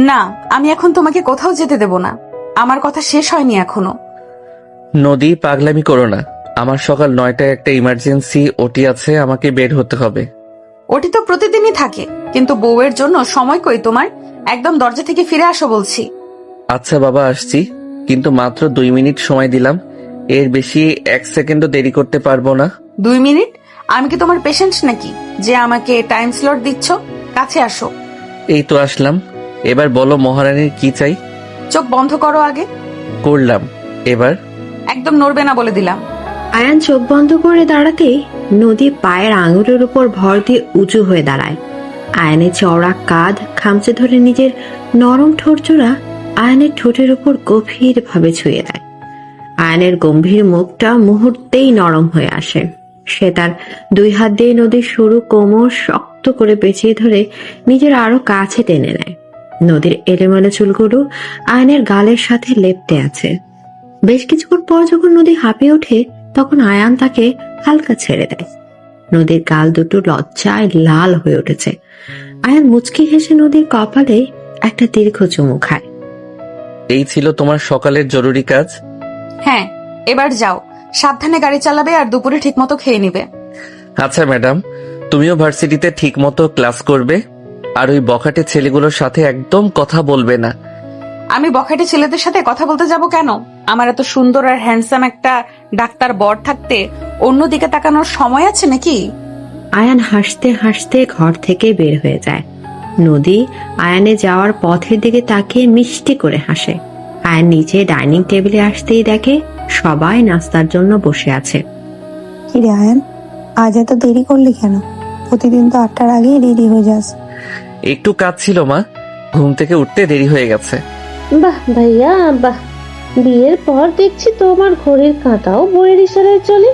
না, আমি এখন তোমাকে কোথাও যেতে দেব না। আমার কথা শেষ হয়নি এখনো। নদী, পাগলামি করো না। আমার সকাল 9টায় একটা ইমার্জেন্সি ওটি আছে, আমাকে বের হতে হবে। ওটি তো প্রতিদিনই থাকে, কিন্তু বউয়ের জন্য সময় কই তোমার? একদম দরজা থেকে ফিরে আসো বলছি। আচ্ছা বাবা, আসছি, কিন্তু মাত্র 2 মিনিট সময় দিলাম। এর বেশি 1 সেকেন্ডও দেরি করতে পারবো না। 2 মিনিট? আমি কি তোমার পেশেন্ট নাকি যে আমাকে টাইম স্লট দিচ্ছ? কাছে আসো। এই তো আসলাম। এবার বলো মহারানীর কি চাই? চোখ বন্ধ করো আগে। করলাম। এবার? একদম নড়বে না বলে দিলাম। আয়ান চোখ বন্ধ করে দাঁড়াতেই নদী পায়ের আঙুলের উপর ভর দিয়ে উঁচু হয়ে দাঁড়ায়। আয়ানের চওড়া কাঁধ খামচে ধরে নিজের নরম ঠোঁটজোড়া আয়ানের ঠোঁটের উপর গভীর ভাবে ছুঁয়ে দেয়। আয়ানের গম্ভীর মুখটা মুহূর্তেই নরম হয়ে আসে। সে তার 2 হাত দিয়ে নদীর সরু কোমর শক্ত করে পেঁচিয়ে ধরে নিজের আরো কাছে টেনে নেয়। নদীর এলোমেলো চুলগুলো আয়ানের গালের সাথে লেপ্টে আছে। বেশ কিছুক্ষণ পর যখন নদী হাঁপিয়ে ওঠে, তখন আয়ান তাকে হালকা ছেড়ে দেয়। নদীর গাল দুটো লজ্জায় লাল হয়ে উঠেছে। আয়ান মুচকি হেসে নদীর কপালে একটা দীর্ঘ চুমু খায়। এই ছিল তোমার সকালের জরুরি কাজ? হ্যাঁ, এবার যাও, সাবধানে গাড়ি চালাবে আর দুপুরে ঠিকমতো খেয়ে নিবে। আচ্ছা ম্যাডাম, তুমিও ভার্সিটিতে ঠিক মতো ক্লাস করবে, আর ওই বখাটে ছেলেগুলোর সাথে একদম কথা বলবে না। আমি বখাটে ছেলেদের সাথে কথা বলতে যাব কেন? আমার এত সুন্দর আর হ্যান্ডসাম একটা ডাক্তার বর থাকতে অন্যদিকে তাকানোর সময় আছে নাকি? আয়ান হাসতে হাসতে ঘর থেকে বের হয়ে যায়। নদী আয়ানে যাওয়ার পথের দিকে তাকিয়ে মিষ্টি করে হাসে। আয়ান নিচে ডাইনিং টেবিলে আসতেই দেখে সবাই নাস্তার জন্য বসে আছে। কিরে আয়ান, আজ এত দেরি করলি কেন? প্রতিদিন তো 8টার আগেই রেডি হয়ে যাস। একটু কাজ ছিল মা, ঘুম থেকে উঠতে দেরি হয়ে গেছে। বাহ ভাইয়া বাহ, বিয়ের পর দেখছি তোমার ঘড়ির কাঁটাও বইয়ের ইশারায় চলে।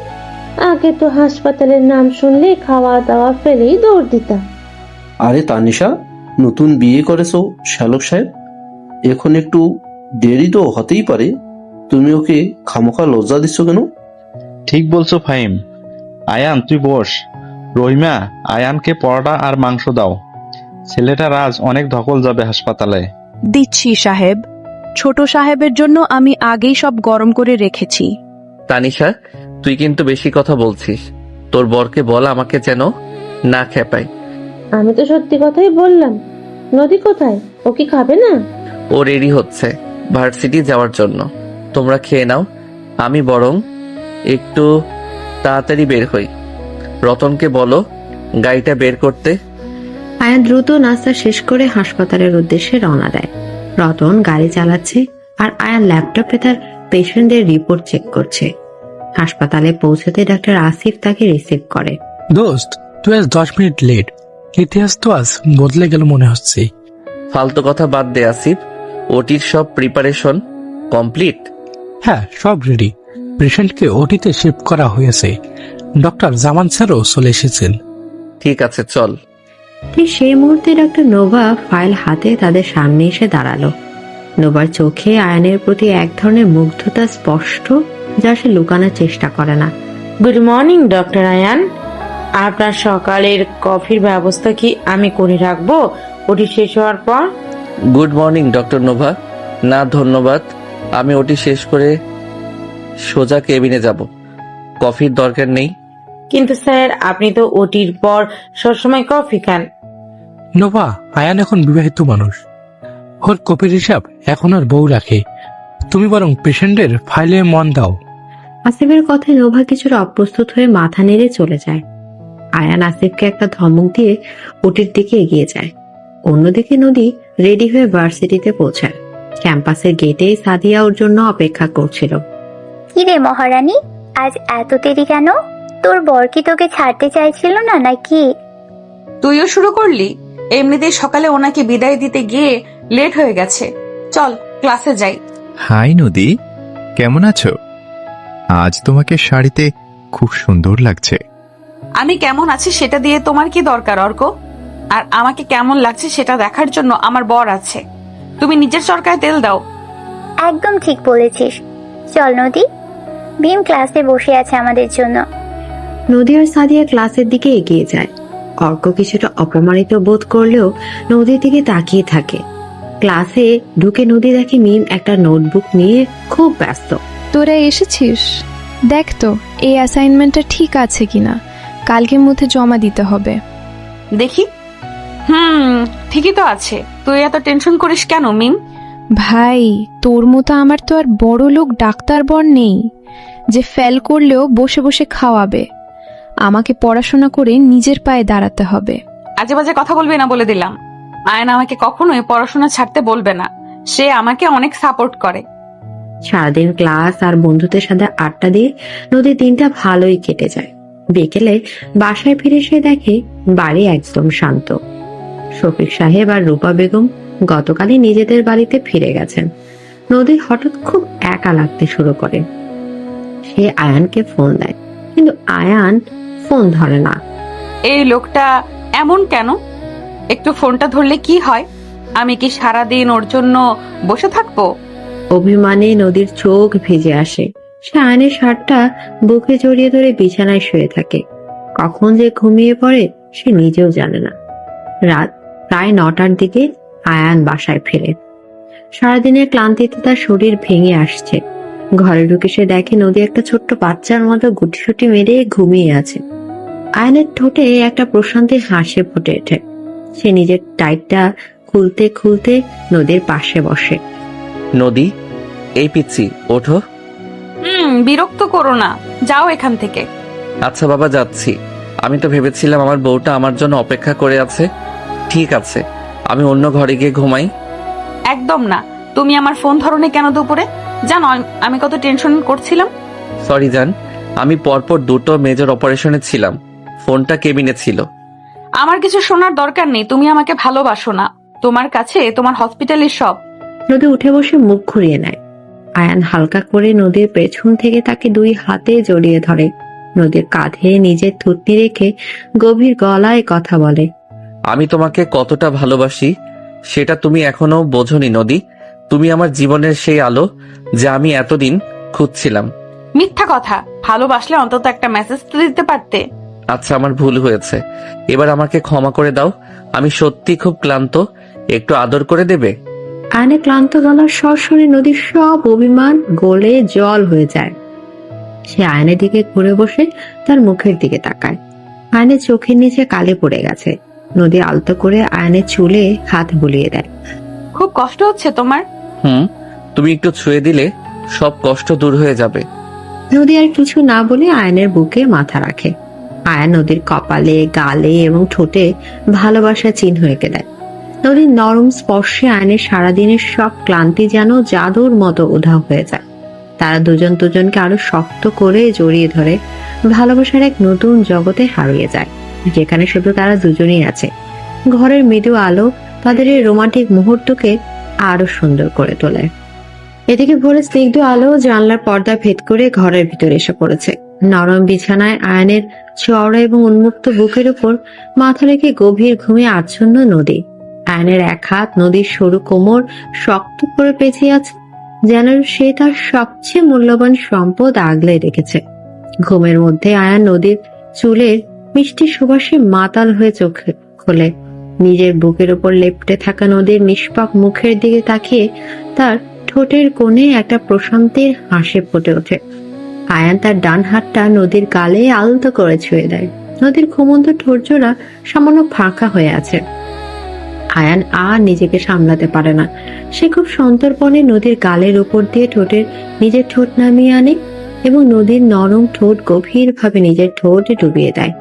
আগে তো হাসপাতালের নাম শুনলে খাওয়া দাওয়া ফেলেই দৌড় দিতাম। আরে তানিশা, নতুন বিয়ে করেছো শ্যালক সাহেব, এখন একটু দেরি তো হতেই পারে। তুমি ওকে খামোখা লজ্জা দিচ্ছ কেন? ঠিক বলছো ফাহিম। আয়ান তুই বস। রহিমা, আয়ানকে পরোটা আর মাংস দাও। ছেলেটা রাজ অনেক ধকল যাবে হাসপাতালে। দিচ্ছি সাহেব। ছোট সাহেবের জন্য আমি আগেই সব গরম করে রেখেছি। তানিশা, তুই কিন্তু বেশি কথা বলছিস। তোর বরকে বল আমাকে যেন না খেপায়। আমি তো সত্যি কথাই বললাম। নদী কোথায়? ও কি খাবে না? ও রেডি হচ্ছে ভার্সিটি যাওয়ার জন্য। তোমরা খেয়ে নাও, আমি বরং একটু তাড়াতাড়ি বের হই। রতনকে বলো গাড়িটা বের করতে। আয়ান দ্রুত নাস্তা শেষ করে হাসপাতালের উদ্দেশ্যে রওনা দেয়। রতন গাড়ি চালাচ্ছে আর আয়ান ল্যাপটপে তার পেশেন্টদের রিপোর্ট চেক করছে। হাসপাতালে পৌঁছাতে ডাক্তার আসিফ তাকে রিসিভ করে। দোস্ত, তুই আজ 10 মিনিট লেট। ইতিহাস তো আজ বদলে গেল মনে হচ্ছে। ফালতু কথা বাদ দে আসিফ, ওটির সব প্রিপারেশন কমপ্লিট? হ্যাঁ, সব রেডি। পেশেন্টকে ওটিতে শিফট করা হয়েছে। ডক্টর জামান স্যারও চলে এসেছেন। ঠিক আছে, চল। ঠিক সেই মুহূর্তে ডক্টর নোভা ফাইল হাতে তাদের সামনে এসে দাঁড়ালো। নোভার চোখে আয়ানের প্রতি এক ধরনের মুগ্ধতা স্পষ্ট, যা সে লুকানোর চেষ্টা করে না। গুড মর্নিং ডক্টর আয়ান, আপনার সকালের কফির ব্যবস্থা কি আমি করে রাখবো ওটি শেষ হওয়ার পর? Good morning doctor Nova. না ধন্যবাদ, আমি ওটি শেষ করে সোজা কেবিনে যাব। কফির দরকার নেই। কিন্তু স্যার, আপনি তো ওটির পর সবসময় কফি খান। নোভা, আয়ান এখন বিবাহিত মানুষ। ওর কপির হিসাব এখন আর বউ রাখে। তুমি বরং পেশেন্টের ফাইলে মন দাও। আসিফের কথায় নোভা কিছুটা অপ্রস্তুত হয়ে মাথা নেড়ে চলে যায়। আয়ান আসিফকে একটা ধমক দিয়ে ওটির দিকে এগিয়ে যায়। অন্যদিকে নদী রেডি হয়ে ভার্সিটিতে পৌঁছায়। ক্যাম্পাসের গেটে সাদিয়া ওর জন্য অপেক্ষা করছিল। কিরে মহারানী, আজ এত দেরি কেন? তোর বর কি তোকে ছাড়তে চাইছিল না নাকি? তুইও শুরু করলি? এমনিতেই সকালে ওনাকে বিদায় দিতে গিয়ে লেট হয়ে গেছে। চল ক্লাসে যাই। হাই নদী, কেমন আছো? আজ তোমাকে শাড়িতে খুব সুন্দর লাগছে। আমি কেমন আছি সেটা দিয়ে তোমার কি দরকার অর্ক? আর আমাকে কেমন লাগছে সেটা দেখার জন্য আমার বর আছে। তুমি নিজের চরকায় তেল দাও। একদম ঠিক বলেছিস। চল নদী, ভীম ক্লাসে বসে আছে আমাদের জন্য। নদী আর সাদিয়া ক্লাসের দিকে এগিয়ে যায়। অর্ক কিছুটা অপমানিত বোধ করলেও নদীর দিকে তাকিয়ে থাকে। ক্লাসে ঢুকে নদী দেখে মিম একটা নোটবুক নিয়ে খুব ব্যস্ত। তোরা এসেছিস? দেখ তো এই অ্যাসাইনমেন্টটা ঠিক আছে কিনা, কালকের মধ্যে জমা দিতে হবে। দেখি। ঠিকই তো আছে। তুই এত টেনশন করিস কেন মিম? ভাই, তোর মতো আমার তো আর বড় লোক ডাক্তার বর নেই যে ফেল করলেও বসে বসে খাওয়াবে। আমাকে পড়াশোনা করে নিজের পায়ে দাঁড়াতে হবে। আজে বাজে কথা বলবি না বলে দিলাম। আয়ন আমাকে কখনোই পড়াশোনা ছাড়তে বলবে না। সে আমাকে অনেক সাপোর্ট করে। সারাদিন ক্লাস আর বন্ধুদের সাথে আড্ডা দিয়ে নদীর দিনটা ভালোই কেটে যায়। বিকেলে বাসায় ফিরে সে দেখে বাড়ি একদম শান্ত। শফিক সাহেব আর রূপা বেগম গতকালই নিজেদের বাড়িতে ফিরে গেছেন। নদী হঠাৎ খুব একা লাগতে শুরু করে। সে আয়ানকে ফোন দেয়, কিন্তু আয়ান ফোন ধরে না। এই লোকটা এমন কেন? একটু ফোনটা ধরলে কি হয়? আমি কি সারাদিন ওর জন্য বসে থাকবো? অভিমানে নদীর চোখ ভিজে আসে। সে আয়নের শার্টটা বুকে জড়িয়ে ধরে বিছানায় শুয়ে থাকে। কখন যে ঘুমিয়ে পড়ে সে নিজেও জানে না। রাত প্রায় 9টার দিকে আয়ান বাসায় ফেরে। সারাদিনের ক্লান্তিতে তার শরীর ভেঙে আসছে। ঘরে ঢুকে সে দেখে নদী একটা ছোট্ট বাচ্চার মতো গুটিসুটি মেরে ঘুমিয়ে আছে। আয়নের ঠোঁটে একটা প্রশান্তির হাসি ফুটে ওঠে। সে নিজের টাইটটা খুলতে খুলতে নদীর পাশে বসে। নদী, এই পিচ্ছি, ওঠো। বিরক্ত করো না, যাও এখান থেকে। আচ্ছা বাবা, যাচ্ছি। আমি তো ভেবেছিলাম আমার বউটা আমার জন্য অপেক্ষা করে আছে। ঠিক আছে, আমি অন্য ঘরে গিয়ে ঘুমাই। একদম না। তুমি আমার ফোন ধরনে কেন দুপুরে? জানো আমি কত টেনশন করছিলাম। সরি জান, আমি পরপর 2টো মেজর অপারেশনে ছিলাম। ফোনটা কেবিনে ছিল। আমার কিছু শোনার দরকার নেই। তুমি আমাকে ভালোবাসো না। তোমার কাছে তোমার হসপিটালের সব। নদী উঠে বসে মুখ ঘুরিয়ে নেয়। আয়ান হালকা করে নদীর পেছন থেকে তাকে 2 হাতে জড়িয়ে ধরে। নদীর কাঁধে নিজের থুতনি রেখে গভীর গলায় কথা বলে। আমি তোমাকে কতটা ভালোবাসি সেটা তুমি এখনো বোঝনি নদী। তুমি আমার জীবনের সেই আলো যা আমি এতদিন খুঁজছিলাম। মিথ্যা কথা। ভালোবাসলে অন্তত একটা মেসেজ তো দিতে পারতে। আচ্ছা, আমার ভুল হয়েছে। এবার আমাকে ক্ষমা করে দাও। আমি সত্যি খুব ক্লান্ত। একটু আদর করে দেবে? আয়নের ক্লান্ত গলার স্বর শুনে নদীর সব অভিমান গলে জল হয়ে যায়। সে আয়নের দিকে ঘুরে বসে তার মুখের দিকে তাকায়। আয়নের চোখের নিচে কালি পড়ে গেছে। নদী আলতো করে আয়নের চুলে হাত বুলিয়ে দেয়। খুব কষ্ট হচ্ছে তোমার? তুমি একটু ছুঁয়ে দিলে সব কষ্ট দূর হয়ে যাবে। নদী আর কিছু না বলে আয়নের বুকে মাথা রাখে। আয়ন নদীর কপালে, গালে এবং ঠোঁটে ভালোবাসার চিহ্ন এঁকে দেয়। নদীর নরম স্পর্শে আয়নের সারাদিনের সব ক্লান্তি যেন জাদুর মতো উধাও হয়ে যায়। তারা দুজন দুজনকে আরো শক্ত করে জড়িয়ে ধরে ভালোবাসার এক নতুন জগতে হারিয়ে যায়, যেখানে শুধু তারা দুজনেই আছে। ঘরের মৃদু আলো তাদের এই রোমান্টিক মুহূর্তকে আরো সুন্দর করে তোলে। এদিকে ভোরে স্নিগ্ধ আলো জানলার পর্দা ভেদ করে ঘরের ভিতরে এসে পড়েছে। নরম বিছানায় আয়নের চওড়া এবং উন্মুক্ত বুকের উপর মাথা রেখে গভীর ঘুমে আচ্ছন্ন নদী। আয়নের এক হাত নদীর সরু কোমর শক্ত করে পেঁচিয়ে আছে, যেন সে তার সবচেয়ে মূল্যবান সম্পদ আগলে রেখেছে। ঘুমের মধ্যে আয়ান নদীর চুলের মিষ্টি সুবাসে মাতাল হয়ে চোখ খোলে। নিজের বুকের উপর লেপ্টে থাকা নদীর নিষ্পাপ মুখের দিকে তাকিয়ে তার ঠোঁটের কোণে একটা প্রশান্তির হাসি ফুটে ওঠে। আয়ান তার ডান হাতটা নদীর গালে আলতো করে ছুঁয়ে দেয়। নদীর ঘুমন্ত ঠোঁটজোড়া সামান্য ফাঁকা হয়ে আছে। আয়ান আর নিজেকে সামলাতে পারে না। সে খুব সন্তর্পণে নদীর গালের উপর দিয়ে নিজের ঠোঁট নামিয়ে আনে এবং নদীর নরম ঠোঁট গভীর ভাবে নিজের ঠোঁটে ডুবিয়ে দেয়।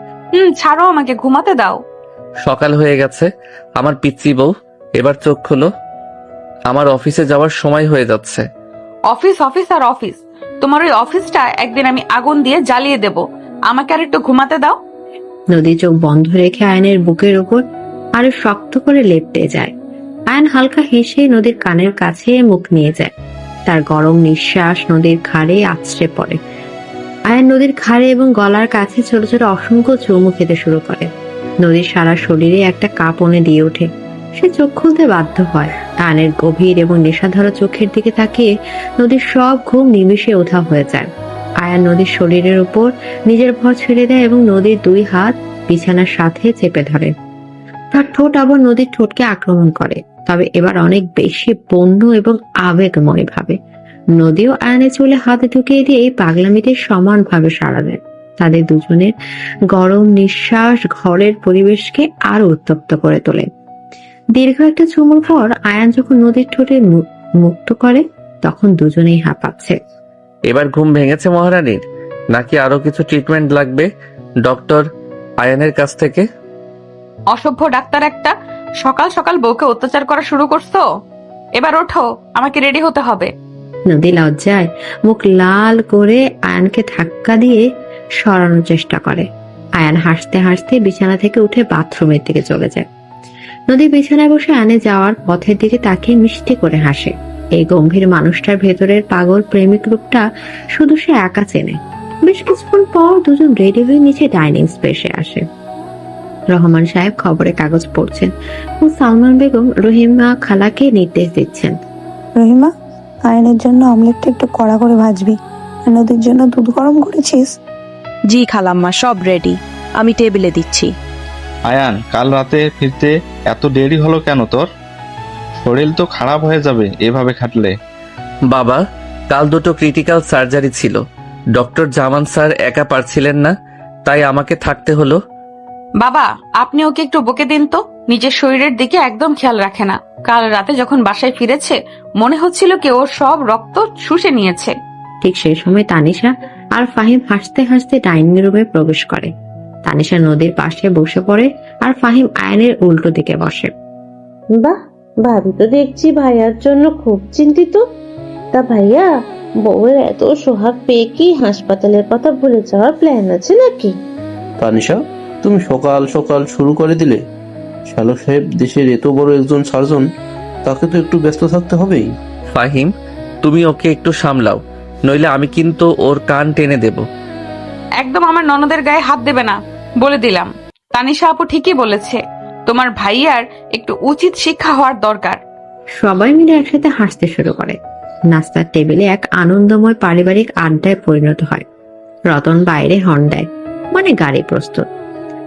ছাড়ো, আমাকে ঘুমাতে দাও। সকাল হয়ে গেছে আমার পিচ্চি বউ, এবার চোখ খুলো। আমার অফিসে যাওয়ার সময় হয়ে যাচ্ছে। অফিস অফিস আর অফিস। তোমার ওই অফিসটা একদিন আমি আগুন দিয়ে জ্বালিয়ে দেব। আমাকে আর একটু ঘুমাতে দাও। নদী চোখ বন্ধ রেখে আয়নের বুকের উপর আরো শক্ত করে লেপ্টে যায়। আয়ন হালকা হেসে নদীর কানের কাছে মুখ নিয়ে যায়। তার গরম নিঃশ্বাস নদীর ঘাড়ে আছড়ে পড়ে। আয়ন নদীর ঘাড়ে এবং গলার কাছে ছোট ছোট অসংখ্য চুমু খেতে শুরু করে। নদীর সারা শরীরে একটা কাঁপনে দিয়ে ওঠে। সে চোখ খুলতে বাধ্য হয়। আয়নের গভীর এবং নেশাধরা চোখের দিকে তাকিয়ে নদীর সব ঘুম নিমিষে উধাও হয়ে যায়। আয়ান নদীর শরীরের উপর নিজের ভর ছেড়ে দেয় এবং নদীর 2 হাত বিছানার সাথে চেপে ধরে। তার ঠোঁট আবার নদীর ঠোঁটকে আক্রমণ করে। তবে এবার অনেক বেশি বন্য এবং আবেগময় ভাবে। নদীও আয়নের চুলে হাতে ঢুকিয়ে দিয়ে এই পাগলামিতে সমানভাবে সাড়া দেয়। তাদের দুজনের গরম নিঃশ্বাস ঘরের পরিবেশকে আরো উত্তপ্ত করে তোলে। দীর্ঘ একটা চুমুর পর আয়ান যখন নদীর ঠোঁটে মুক্ত করে, তখন দুজনেই হাঁপাচ্ছে। এবার ঘুম ভেঙেছে মহারানীর, নাকি আরো কিছু ট্রিটমেন্ট লাগবে ডক্টর আয়ানের কাছ থেকে? অসভ্য ডাক্তার একটা, সকাল সকাল বউকে অত্যাচার করা শুরু করছো। এবার ওঠো, আমাকে রেডি হতে হবে। নদী লজ্জায় মুখ লাল করে আয়ানকে ধাক্কা দিয়ে সরানোর চেষ্টা করে। আয়ান হাসতে হাসতে বিছানা থেকে উঠে বাথরুমের দিকে চলে যায়। নদী বিছানায় বসে আয়ানে যাওয়ার পথের দিকে তাকিয়ে মিষ্টি করে হাসে। এই গম্ভীর মানুষটার ভেতরের পাগল প্রেমিক রূপটা শুধু সে একা চেনে। বেশ কিছুক্ষণ পর দুজন রেডি হয়ে নিচে ডাইনিং স্পেসে আসে। রহমান সাহেব খবরের কাগজ পড়ছেন ও সালমান বেগম রহিমা খালাকে নির্দেশ দিচ্ছেন। রহিমা, আয়নের জন্য অমলেটটা একটু কড়া করে ভাজবি। আর নদীর জন্য দুধ গরম করেছিস? জি খালাম্মা, সব রেডি, আমি টেবিলে দিচ্ছি। আয়ান, কাল রাতে ফিরতে এত দেরি হলো কেন তোর? শরীর তো খারাপ হয়ে যাবে এভাবে খাটলে। বাবা, কাল দুটো ক্রিটিক্যাল সার্জারি ছিল। ডক্টর জামান স্যার একা পারছিলেন না, তাই আমাকে থাকতে হলো। বাবা, আপনি ওকে একটু বকে দিন তো, নিজের শরীরের দিকে একদম খেয়াল রাখে না। কাল রাতে যখন বাসায় ফিরেছে মনে হচ্ছিল কি ওর সব রক্ত শুষে নিয়েছে। ঠিক সেই সময় তানিশা আর ফাহিম হাসতে হাসতে ডাইনিং রুমে প্রবেশ করে। তানিশা নদীর পাশে বসে পড়ে আর ফাহিম আয়নের উল্টো দিকে বসে। বাহ, ভাবি তো দেখছি ভাইয়ার জন্য খুব চিন্তিত। তা ভাইয়া, বউয়ের এত সোহাগ পেয়ে কি হাসপাতালের কথা ভুলে যাওয়ার প্ল্যান আছে নাকি? তানিশা, তুমি সকাল সকাল শুরু করে দিলে। শ্যালক সাহেব দেশের এত বড় একজন সার্জন, তাকে তো একটু ব্যস্ত থাকতে হবেই। ফাহিম, তুমি ওকে একটু সামলাও, নইলে আমি কিন্তু ওর কান টেনে দেব। একদম আমার ননদের গায়ে হাত দেবে না, বলে দিলাম। তানিশা আপু ঠিকই বলেছে, তোমার ভাইয়ার একটু উচিত শিক্ষা হওয়ার দরকার। সবাই মিলে একসাথে হাসতে শুরু করে। নাস্তার টেবিলে এক আনন্দময় পারিবারিক আড্ডায় পরিণত হয়। রতন বাইরে হর্ন দেয়, মানে গাড়ি প্রস্তুত।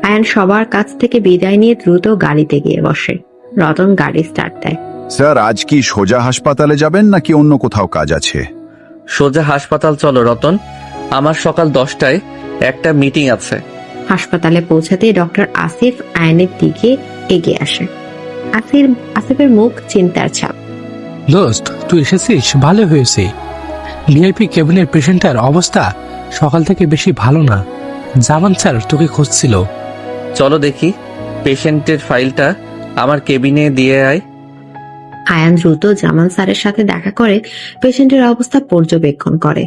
আয়ান সবার কাছ থেকে বিদায় নিয়ে দ্রুত গাড়িতে গিয়ে বসে। রতন গাড়ি স্টার্ট দেয়। স্যার, আজ কি সোজা হাসপাতালে যাবেন নাকি অন্য কোথাও কাজ আছে? সোজা হাসপাতাল চলো রতন, আমার সকাল 10টায় একটা মিটিং আছে। হাসপাতালে পৌঁছাতেই ডক্টর আসিফ আয়নের দিকে এগিয়ে আসে। আসিফের মুখ চিন্তার ছাপ। দোস্ত, তুই এসেছিস, ভালো হয়েছে। ভিআইপি কেবিনের পেশেন্টের অবস্থা সকাল থেকে বেশি ভালো না। জামান স্যার তোকে খুঁজছিল। চলো দেখি, পেশেন্টের ফাইলটা আমার কেবিনে দিয়ে আয়। আয়ান দ্রুত জামান স্যারের সাথে দেখা করে পেশেন্টের অবস্থা পর্যবেক্ষণ করে।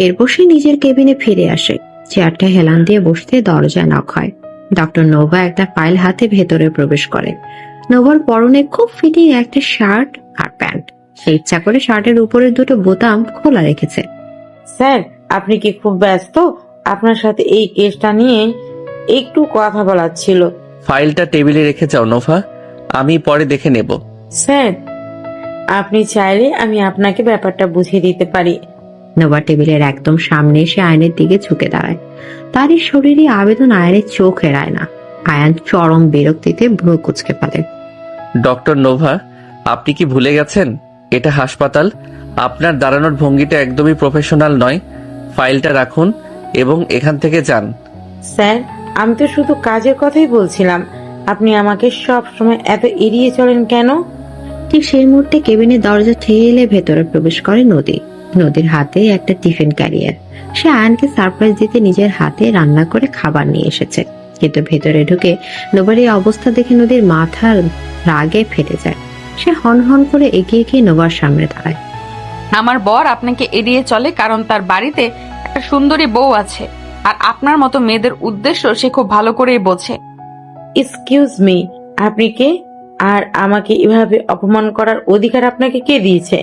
এরপর সে নিজের কেবিনে ফিরে আসে। চেয়ারটা হেলান দিয়ে বসতে দরজায় নক হয়। ডক্টর নোভা একটা ফাইল হাতে ভেতরে প্রবেশ করে। নোভার পরনে খুব ফিটিং একটা শার্ট আর প্যান্ট। সে ইচ্ছা করে শার্টের উপরের দুটো বোতাম খোলা রেখেছে। স্যার, আপনি কি খুব ব্যস্ত? আপনার সাথে এই কেসটা নিয়ে একটু কথা বলার ছিল। ফাইলটা টেবিলে রেখে যাও নোভা, আমি পরে দেখে নেব। স্যার, আপনি চাইলে আমি আপনাকে ব্যাপারটা বুঝিয়ে দিতে পারি। নোভা টেবিলের একদম সামনে এসে আয়নের দিকে ঝুঁকে দাঁড়ায়। তার এই শরীরে আবেদন আয়নের চোখ এড়ায় না। আয়ান চরম বিরক্তিতে ভ্রু কুঁচকে ফেলে। ডক্টর নোভা, আপনি কি ভুলে গেছেন এটা হাসপাতাল? আপনার দাঁড়ানোর ভঙ্গিটা একদমই প্রফেশনাল নয়। ফাইলটা রাখুন এবং এখান থেকে যান। স্যার, আমি তো শুধু কাজের কথাই বলছিলাম। আপনি আমাকে সব সময় এত এড়িয়ে চলেন কেন? ঠিক সেই মুহূর্তে কেবিনের দরজা ঠেলে ভেতরে প্রবেশ করে নদী। নদীর হাতে একটা টিফিন ক্যারিয়ার। সে আয়ানকে সারপ্রাইজ দিতে নিজের হাতে রান্না করে খাবার নিয়ে এসেছে। কিন্তু ভেতরে ঢুকে নোভার এই অবস্থা দেখে নদীর মাথার রাগে ফেটে যায়। সে হন হন করে এগিয়ে গিয়ে নোভার সামনে দাঁড়ায়। আমার বর আপনাকে এড়িয়ে চলে কারণ তার বাড়িতে একটা সুন্দরী বউ আছে, আর আপনার মতো মেয়েদের উদ্দেশ্য সে খুব ভালো করেই বোঝে। এক্সকিউজ মি, আপনি কে? আর আমাকে এভাবে অপমান করার অধিকার আপনাকে কে দিয়েছে?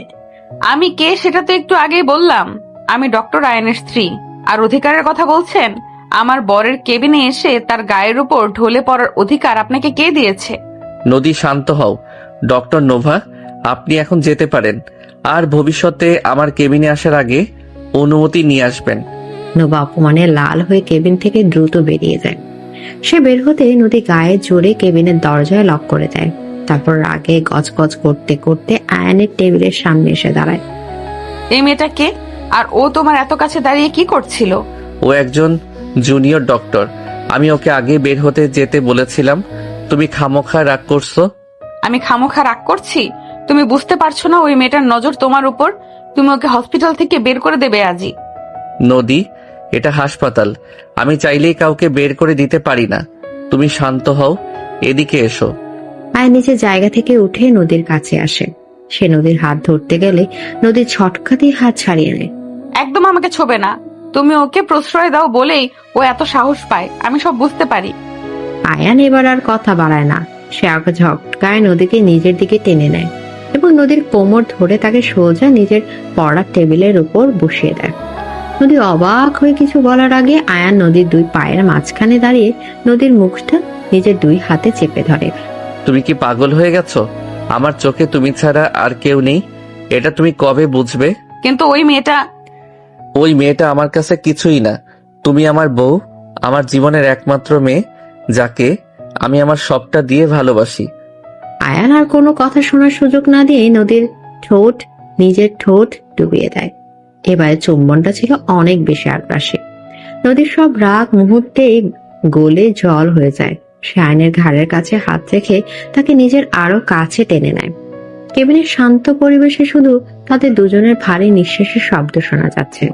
আমি কে সেটা তো একটু আগেই বললাম। আমি ডক্টর আয়নের স্ত্রী। আর অধিকারের কথা বলছেন? আমার বরের কেবিনে এসে তার গায়ের উপর ঢলে পড়ার অধিকার আপনাকে কে দিয়েছে? নদী, শান্ত হও। ডক্টর নোভা, আপনি এখন যেতে পারেন, আর ভবিষ্যতে আমার কেবিনে আসার আগে অনুমতি নিয়ে আসবেন। নোভা অপমানে লাল হয়ে কেবিন থেকে দ্রুত বেরিয়ে যায়। সে বের হতে নদী গায়ে জোরে কেবিনের দরজায় লক করে দেয়। তারপর রাগে গজগজ করতে করতে আয়ানের টেবিলের সামনে এসে দাঁড়ায়। এই মেয়েটা কে, আর ও তোমার এত কাছে দাঁড়িয়ে কি করছিল? ও একজন জুনিয়র ডক্টর। আমি ওকে আগে বের হতে যেতে বলেছিলাম, তুমি খামোখা রাগ করছো। আমি খামোখা রাগ করছি? তুমি বুঝতে পারছো না ওই মেয়েটার নজর তোমার উপর? তুমি ওকে হসপিটাল থেকে বের করে দেবে আজই। নদী, এটা হাসপাতাল, আমি চাইলেই কাউকে বের করে দিতে পারি না। তুমি শান্ত হও, এদিকে এসো। আয়ান নিচে জায়গা থেকে উঠে নদীর কাছে আসে। সে নদীর হাত ধরতে গেলে নদীর ছটকা দিয়ে হাত ছাড়িয়ে নেয়। একদম আমাকে ছোবে না। তুমি ওকে প্রশ্রয় দাও বলেই ও এত সাহস পায়, আমি সব বুঝতে পারি। আয়ান এবার আর কথা বাড়ায় না। সে আগে ঝটকায় নদীকে নিজের দিকে টেনে নেয় এবং নদীর কোমর ধরে তাকে সোজা নিজের পড়ার টেবিলের উপর বসিয়ে দেয়। নদী অবাক হয়ে কিছু বলার আগে আয়ান নদীর দুই পায়ের মাঝখানে দাঁড়িয়ে নদীর মুখটা নিজের দুই হাতে চেপে ধরে। তুমি কি পাগল হয়ে গেছো? আমার চোখে তুমি ছাড়া আর কেউ নেই, এটা তুমি কবে বুঝবে? কিন্তু ওই মেয়েটা আমার কাছে কিছুই না। তুমি আমার বউ, আমার জীবনের একমাত্র মেয়ে, যাকে আমি আমার সবটা দিয়ে ভালোবাসি। আয়ান আর কোনো কথা শোনার সুযোগ না দিয়ে নদীর ঠোঁট নিজের ঠোঁট ডুবিয়ে দেয়। এবারে চুম্বনটা ছিল অনেক বেশি আগ্রাসী। নদীর সব রাগ মুহূর্তে গলে জল হয়ে যায়। সে আয়নের ঘাড়ের কাছে হাত রেখে তাকে নিজের আরো কাছে টেনে নেয়। কেবিনের শান্ত পরিবেশে শুধু তাদের দুজনের ভারী নিঃশ্বাসের শব্দ শোনা যাচ্ছে।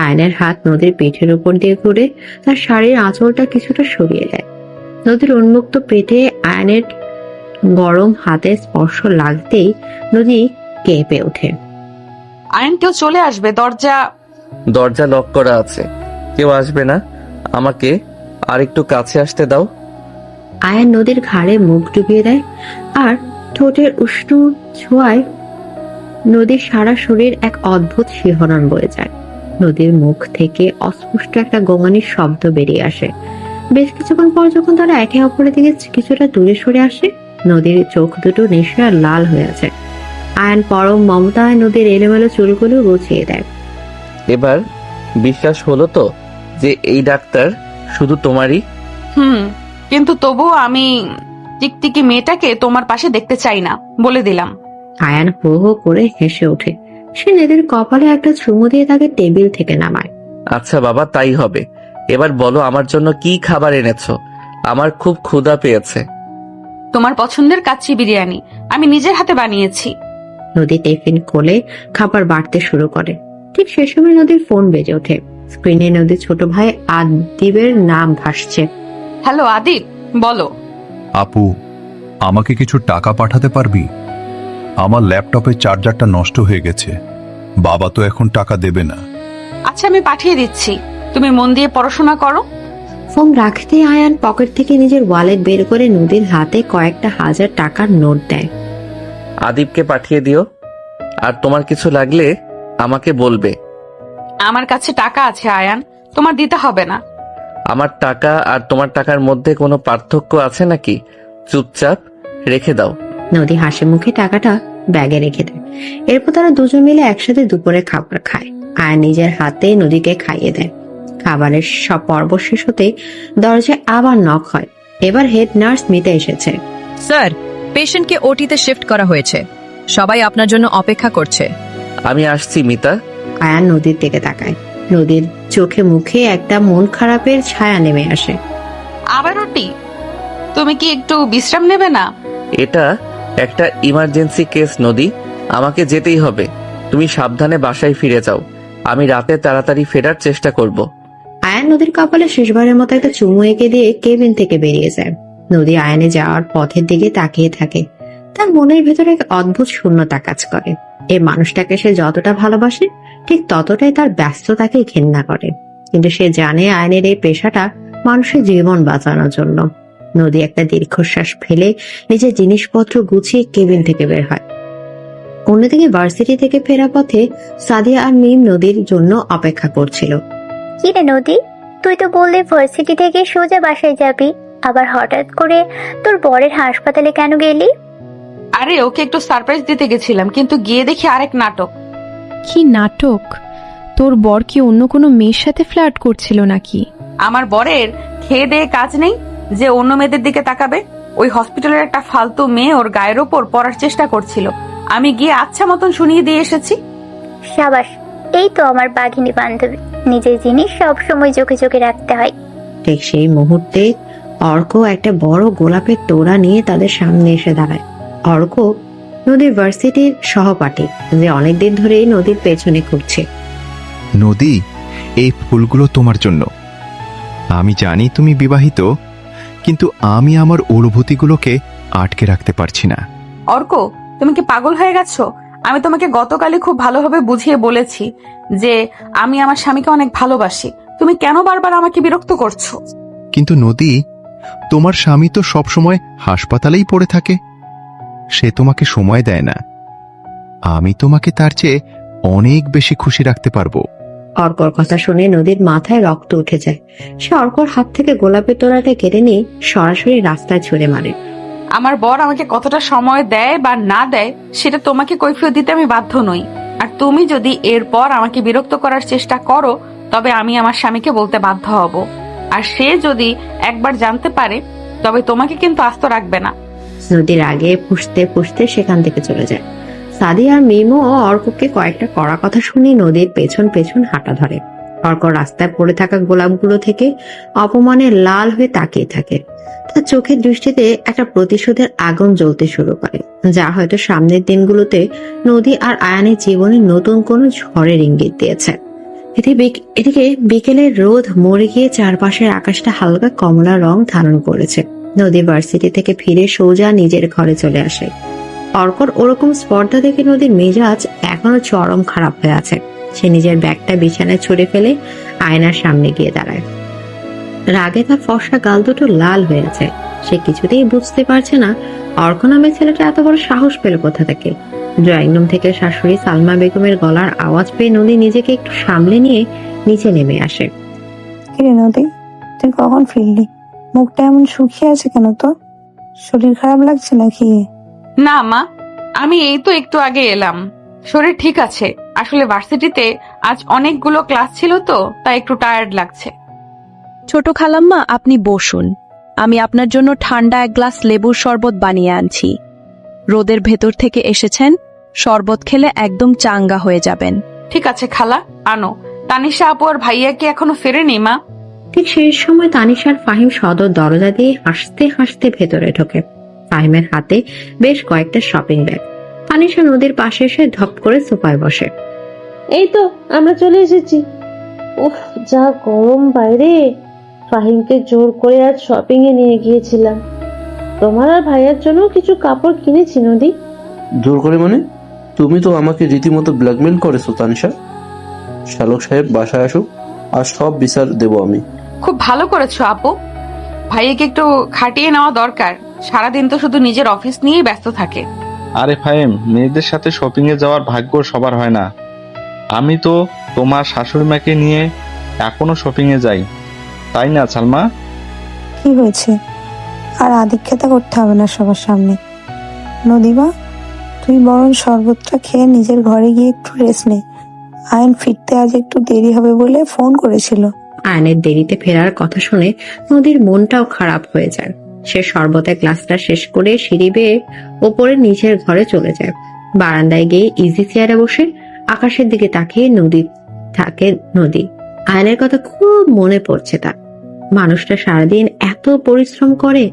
আয়নের হাত নদীর পিঠের উপর দিয়ে ঘুরে তার শাড়ির আঁচলটা কিছুটা সরিয়ে দেয়। নদীর উন্মুক্ত পেটে আয়নের গরম হাতের স্পর্শ লাগতেই নদী কেঁপে ওঠে। আয়ন, কেউ চলে আসবে, দরজা লক করা আছে, কেউ আসবে না। আমাকে আর একটু কাছে আসতে দাও। আয়ান নদীর ঘাড়ে মুখ ডুবিয়ে দেয় আর ঠোঁটের উষ্ণ ছোঁয়ায় নদীর সারা শরীর এক অদ্ভুত শিহরণ বয়ে যায়। নদীর মুখ থেকে অস্পষ্ট একটা গোঙানির শব্দ বেরিয়ে আসে। বেশ কিছুক্ষণ পর যখন তারা একে অপরের দিকে কিছুটা দূরে সরে আসে, নদীর চোখ দুটো নেশা লাল হয়ে আছে। আয়ান পরম মমতায় নদীর এলোমেলো চুলগুলো গুছিয়ে দেয়। এবার বিশ্বাস হলো তো যে এই ডাক্তার শুধু তোমারই? কিন্তু তবুও আমি টিকটিকি মেয়েটাকে তোমার পাশে দেখতে চাই না, বলে দিলাম। আয়ান হো হো করে হেসে ওঠে। সে নদীর কপালে একটা চুমু দিয়ে তাকে টেবিল থেকে নামায়। আচ্ছা বাবা, তাই হবে। এবার বলো আমার জন্য কি খাবার এনেছো? আমার খুব ক্ষুধা পেয়েছে। তোমার পছন্দের কাচ্চি বিরিয়ানি আমি নিজের হাতে বানিয়েছি। নদী টিফিন খোলে খাবার বাড়তে শুরু করে। ঠিক সে সময় নদীর ফোন বেজে ওঠে। স্ক্রিনে নদীর ছোট ভাই আদিবের নাম ভাসছে। হ্যালো আদিব, বলো। আপু, আমাকে কিছু টাকা পাঠাতে পারবি? আমার ল্যাপটপের চার্জারটা নষ্ট হয়ে গেছে, বাবা তো এখন টাকা দেবে না। আচ্ছা, আমি পাঠিয়ে দিচ্ছি, তুমি মন দিয়ে পড়াশোনা করো। ফোন রাখতে আয়ান পকেট থেকে নিজের ওয়ালেট বের করে নদীর হাতে কয়েকটা হাজার টাকার নোট দেয়। আদিবকে পাঠিয়ে দিও, আর তোমার কিছু লাগলে আমাকে বলবে। আমার কাছে টাকা আছে আয়ান, তোমার দিতে হবে না। আমার টাকা আর তোমার টাকার মধ্যে কোনো পার্থক্য আছে নাকি? চুপচাপ রেখে দাও। নদী হাসি মুখে টাকাটা ব্যাগে রেখে দেয়। এরপর তারা দুজন মিলে একসাথে দুপুরে খাবার খায়। আয়ান নিজের হাতে নদীকে খাইয়ে দেয়। খাবারের সব পর্ব শেষ হতে দরজায় আবার নক হয়। এবার হেড নার্স মিতা এসেছে। স্যার, পেশেন্টকে ওটিতে শিফট করা হয়েছে, সবাই আপনার জন্য অপেক্ষা করছে। আমি আসছি মিতা। আয়ান নদীর দিকে তাকায়। নদীর চোখে মুখে একটা মন খারাপের ছায়া নেমে আসে। আবার ওটি? তুমি কি একটু বিশ্রাম নেবে না? এটা একটা ইমার্জেন্সি কেস নদী, আমাকে যেতেই হবে। তুমি সাবধানে বাসায় ফিরে যাও, আমি রাতে তাড়াতাড়ি ফেরার চেষ্টা করব। আয়ান নদীর কপালে শেষবারের মতো একটা চুমু এঁকে দিয়ে কেবিন থেকে বেরিয়ে যায়। নদী আয়ানে যাওয়ার পথের দিকে তাকিয়ে থাকে। তার মনের ভেতরে এক অদ্ভুত শূন্যতা কাজ করে। এই মানুষটাকে সে যতটা ভালোবাসে, ঠিক ততটাই তার ব্যস্ততাকে ঘেন্না করে। কিন্তু সে জানে আয়নের এই পেশাটা মানুষের জীবন বাঁচানোর জন্য। নদী একটা দীর্ঘশ্বাস ফেলে নিজের জিনিসপত্র গুছিয়ে কেবিন থেকে বের হয়। অন্যদিকে ভার্সিটি থেকে ফেরা পথে সাদিয়া আর মিম নদীর জন্য অপেক্ষা করছিল। কি রে নদী, তুই তো বললি ভার্সিটি থেকে সোজা বাসায় যাবি, আবার হঠাৎ করে তোর বরের হাসপাতালে কেন গেলি? আরে ওকে একটু সারপ্রাইজ দিতে গেছিলাম, কিন্তু গিয়ে দেখি আরেক নাটক। কি নাটক? তোর বর কি অন্য কোনো মেয়ের সাথে ফ্লার্ট করছিল নাকি? আমার বরের খেয়ে দেয়ে কাজ নেই যে অন্য মেয়েদের দিকে তাকাবে? ওই হসপিটালের একটা ফালতু মেয়ে ওর গায়ের ওপর পড়ার চেষ্টা করছিল, আমি গিয়ে আচ্ছা মতন শুনিয়ে দিয়ে এসেছি। সাবাস, এই তো আমার বাঘিনী বান্ধবী। নিজের জিনিস সব সময় চোখে চোখে রাখতে হয়। ঠিক সেই মুহূর্তে অর্ক একটা বড় গোলাপের তোড়া নিয়ে তাদের সামনে এসে দাঁড়ায়। অর্ক নদীর ভার্সিটির সহপাঠী, যে অনেকদিন ধরেই নদীর পেছনে ঘুরছে। নদী, এই ফুলগুলো তোমার জন্য। আমি জানি তুমি বিবাহিত, কিন্তু আমি আমার অনুভূতিগুলোকে আটকে রাখতে পারছি না। অর্ক, তুমি কি পাগল হয়ে গেছো? আমি তোমাকে গতকালই খুব ভালোভাবে বুঝিয়ে বলেছি যে আমি আমার স্বামীকে অনেক ভালোবাসি। তুমি কেন বারবার আমাকে বিরক্ত করছো? কিন্তু নদী, তোমার স্বামী তো সবসময় হাসপাতালেই পড়ে থাকে, সে তোমাকে সময় দেয় না। আমি তোমাকে তার চেয়ে অনেক বেশি খুশি রাখতে পারবো। অর্কর কথা শুনে নদীর মাথায় রক্ত উঠে যায়। সে অর্কর হাত থেকে গোলাপের তোড়াটা কেড়ে নিয়ে সরাসরি রাস্তায় ছুঁড়ে মারে। আমার বর আমাকে কতটা সময় দেয় বা না দেয় সেটা তোমাকে কৈফিয়ত দিতে আমি বাধ্য নই। আর তুমি যদি এরপর আমাকে বিরক্ত করার চেষ্টা করো তবে আমি আমার স্বামীকে বলতে বাধ্য হব। আর সে যদি একবার জানতে পারে তবে তোমাকে কিন্তু আস্ত রাখবে না। নদীর আগে পুষতে পুষতে সেখান থেকে চলে যায়। সাদি আর মিমো অর্ককে কয়েকটা কড়া কথা শুনে নদীর পেছন পেছন হাঁটা ধরে। অর্ক রাস্তায় পড়ে থাকা গোলাপগুলো থেকে অপমানে লাল হয়ে তাকিয়ে থাকে। তার চোখের দৃষ্টিতে একটা প্রতিশোধের আগুন জ্বলতে শুরু করে, যা হয়তো সামনের দিনগুলোতে নদী আর আয়ানের জীবনে নতুন কোনো ঝড়ের ইঙ্গিত দিয়েছে। এদিকে বিকেলের রোদ মরে গিয়ে চারপাশের আকাশটা হালকা কমলা রং ধারণ করেছে। নদী ভার্সিটি থেকে ফিরে সোজা নিজের ঘরে চলে আসে। অর্কর ওরকম স্পর্ধা দেখে নদীর মেজাজ এখনো চরম খারাপ হয়ে আছে। সে নিজের ব্যাগটা বিছানায় ছুঁড়ে ফেলে আয়নার সামনে গিয়ে দাঁড়ায়। রাগে তার ফর্সা গাল দুটো লাল হয়ে আছে। সে কিছুতেই বুঝতে পারছে না অর্ক নামের ছেলেটা এত বড় সাহস পেল কোথা থেকে। ড্রয়িং রুম থেকে শাশুড়ি সালমা বেগমের গলার আওয়াজ পেয়ে নদী নিজেকে একটু সামলে নিয়ে নিচে নেমে আসে। কিরে নদী, তুই কখন ফিরলি? মুখটা এমন শুকিয়ে আছে কেন? তো শরীর খারাপ লাগছে নাকি? না মা, আমি এই তো একটু আগে এলাম, শরীর ঠিক আছে। আসলে ভার্সিটিতে আজ অনেকগুলো ক্লাস ছিল তো তাই একটু টায়ার্ড লাগছে। ছোট খালাম্মা, আপনি বসুন, আমি আপনার জন্য ঠান্ডা এক গ্লাস লেবুর শরবত বানিয়ে আনছি। রোদের ভেতর থেকে এসেছেন, শরবত খেলে একদম চাঙ্গা হয়ে যাবেন। ঠিক আছে খালা, আনো। তানিশা আপু আর ভাইয়া কি এখনো ফেরেনি মা? ঠিক সেই সময় তানিশার ফাহিম সদর দরজা দিয়ে হাসতে হাসতে ভেতরে ঢোকে। ফাহিমের হাতে বেশ কয়েকটা শপিং ব্যাগ। তানিশা নদীর পাশে এসে ধপ করে সোফায় বসে। এই তো আমরা চলে এসেছি। উফ, যা গরম বাইরে। ফাহিমকে জোর করে আজ শপিং এ নিয়ে গিয়েছিলাম। তোমার আর ভাইয়ার জন্য কিছু কাপড় কিনেছি নদী। জোর করে মানে? তুমি তো আমাকে রীতিমতো ব্ল্যাকমেল করেছো তানিশা। শ্যালক সাহেব বাসায় আসুক, আর সব বিচার দেব আমি। খুব ভালো করেছো আপু। ভাইয়াকে একটু খাটিয়ে নেওয়া দরকার, সারাদিন তো শুধু নিজের অফিস নিয়েই ব্যস্ত থাকে। আরে ফাহিম, মেয়েদের সাথে শপিং এ যাওয়ার ভাগ্য সবার হয় না। আমি তো তোমার শাশুড়ি মাকে নিয়ে এখনো শপিং এ যাই, তাই না সালমা? কি হয়েছে? আর আদিক্ষেতা করতে হবে না সবার সামনে। নদীবা, তুই বরং শরবতটা খেয়ে নিজের ঘরে গিয়ে একটু রেস্ট নে। আয়ন ফিরতে আজ একটু দেরি হবে বলে ফোন করেছিল। আয়নের দেরিতে ফেরার কথা শুনে নদীর মনটাও খারাপ হয়ে যায়। সে শরবতের গ্লাসটা শেষ করে সিঁড়ি বেয়ে ওপরে নিচের ঘরে চলে যায়। বারান্দায় গিয়ে ইজি চেয়ারে বসে আকাশের দিকে তাকিয়ে নদী। আয়নের কথা খুব মনে পড়ছে তার। মানুষটা সারাদিন এত পরিশ্রম করে,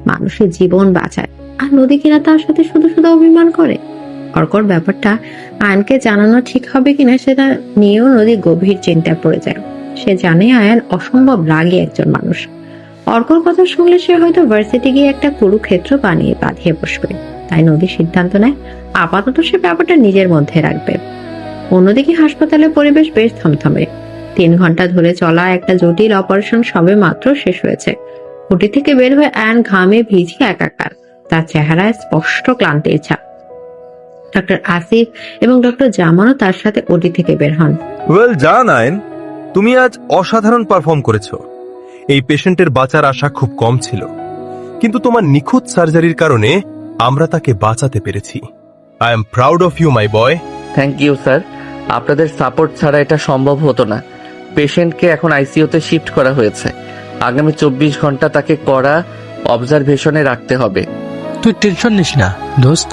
মানুষের জীবন বাঁচায়, আর নদী কিনা তার সাথে শুধু শুধু অভিমান করে। অর্কর ব্যাপারটা আয়নকে জানানো ঠিক হবে কিনা সেটা নিয়েও নদী গভীর চিন্তায় পড়ে যায়। সে জানে আয়ন অসম্ভব রাগী একজন মানুষ। অর্কর কথা শুনলে সে হয়তো ভার্সিটি গিয়ে একটা কুরুক্ষেত্র বাঁধিয়ে বসবে। তাই নদী সিদ্ধান্ত নেয় আপাতত সে ব্যাপারটা নিজের মধ্যে রাখবে। অন্যদিকে হাসপাতালের পরিবেশ বেশ থমথমে। 3 ঘন্টা ধরে চলা একটা জটিল অপারেশন সবে মাত্র শেষ হয়েছে। ওটি থেকে বের হয়ে আয়ন ঘামে ভিজে একাকার। তার চেহারায় স্পষ্ট ক্লান্তির ছাপ। ডক্টর আসিফ এবং ডক্টর জামানও তার সাথে ওটি থেকে বের হন। ওয়েল ডান আয়ন, তুমি আজ অসাধারণ পারফর্ম করেছো। এই পেশেন্টের বাঁচার আশা খুব কম ছিল, কিন্তু তোমার নিখুঁত সার্জারির কারণে আমরা তাকে বাঁচাতে পেরেছি। I am proud of you my boy. Thank you sir, আপনাদের সাপোর্ট ছাড়া এটা সম্ভব হতো না। পেশেন্টকে এখন আইসিইউতে শিফট করা হয়েছে। আগামী 24 ঘন্টা তাকে কড়া অবজারভেশনে রাখতে হবে। তুই টেনশন নিস না দোস্ত,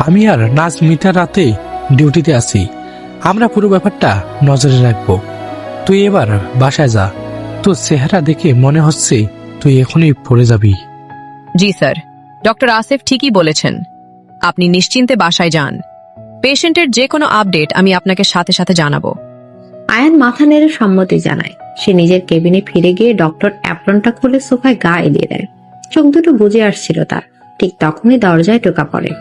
আমি আর নাজমিতা রাতে ডিউটিতে আছি, আমরা পুরো ব্যাপারটা নজরে রাখবো। তুই এবার বাসায় যা, তোর চেহারা দেখে মনে হচ্ছে তুই এখনই পড়ে যাবি। জি স্যার, ডক্টর আসিফ ঠিকই বলেছেন, আপনি নিশ্চিন্তে বাসায় যান। পেশেন্টের যে কোনো আপডেট আমি আপনাকে সাথে সাথে জানাবো। আয়ান মাথা নেড়ে সম্মতি জানায়। সে নিজের কেবিনে ফিরে গিয়ে ডক্টর অ্যাপ্রনটা খুলে সোফায় গা এলিয়ে দেয়। চোখ দুটো বুজে আসছিল তার। ঠিক তখনই দরজায় টোকা পড়ে।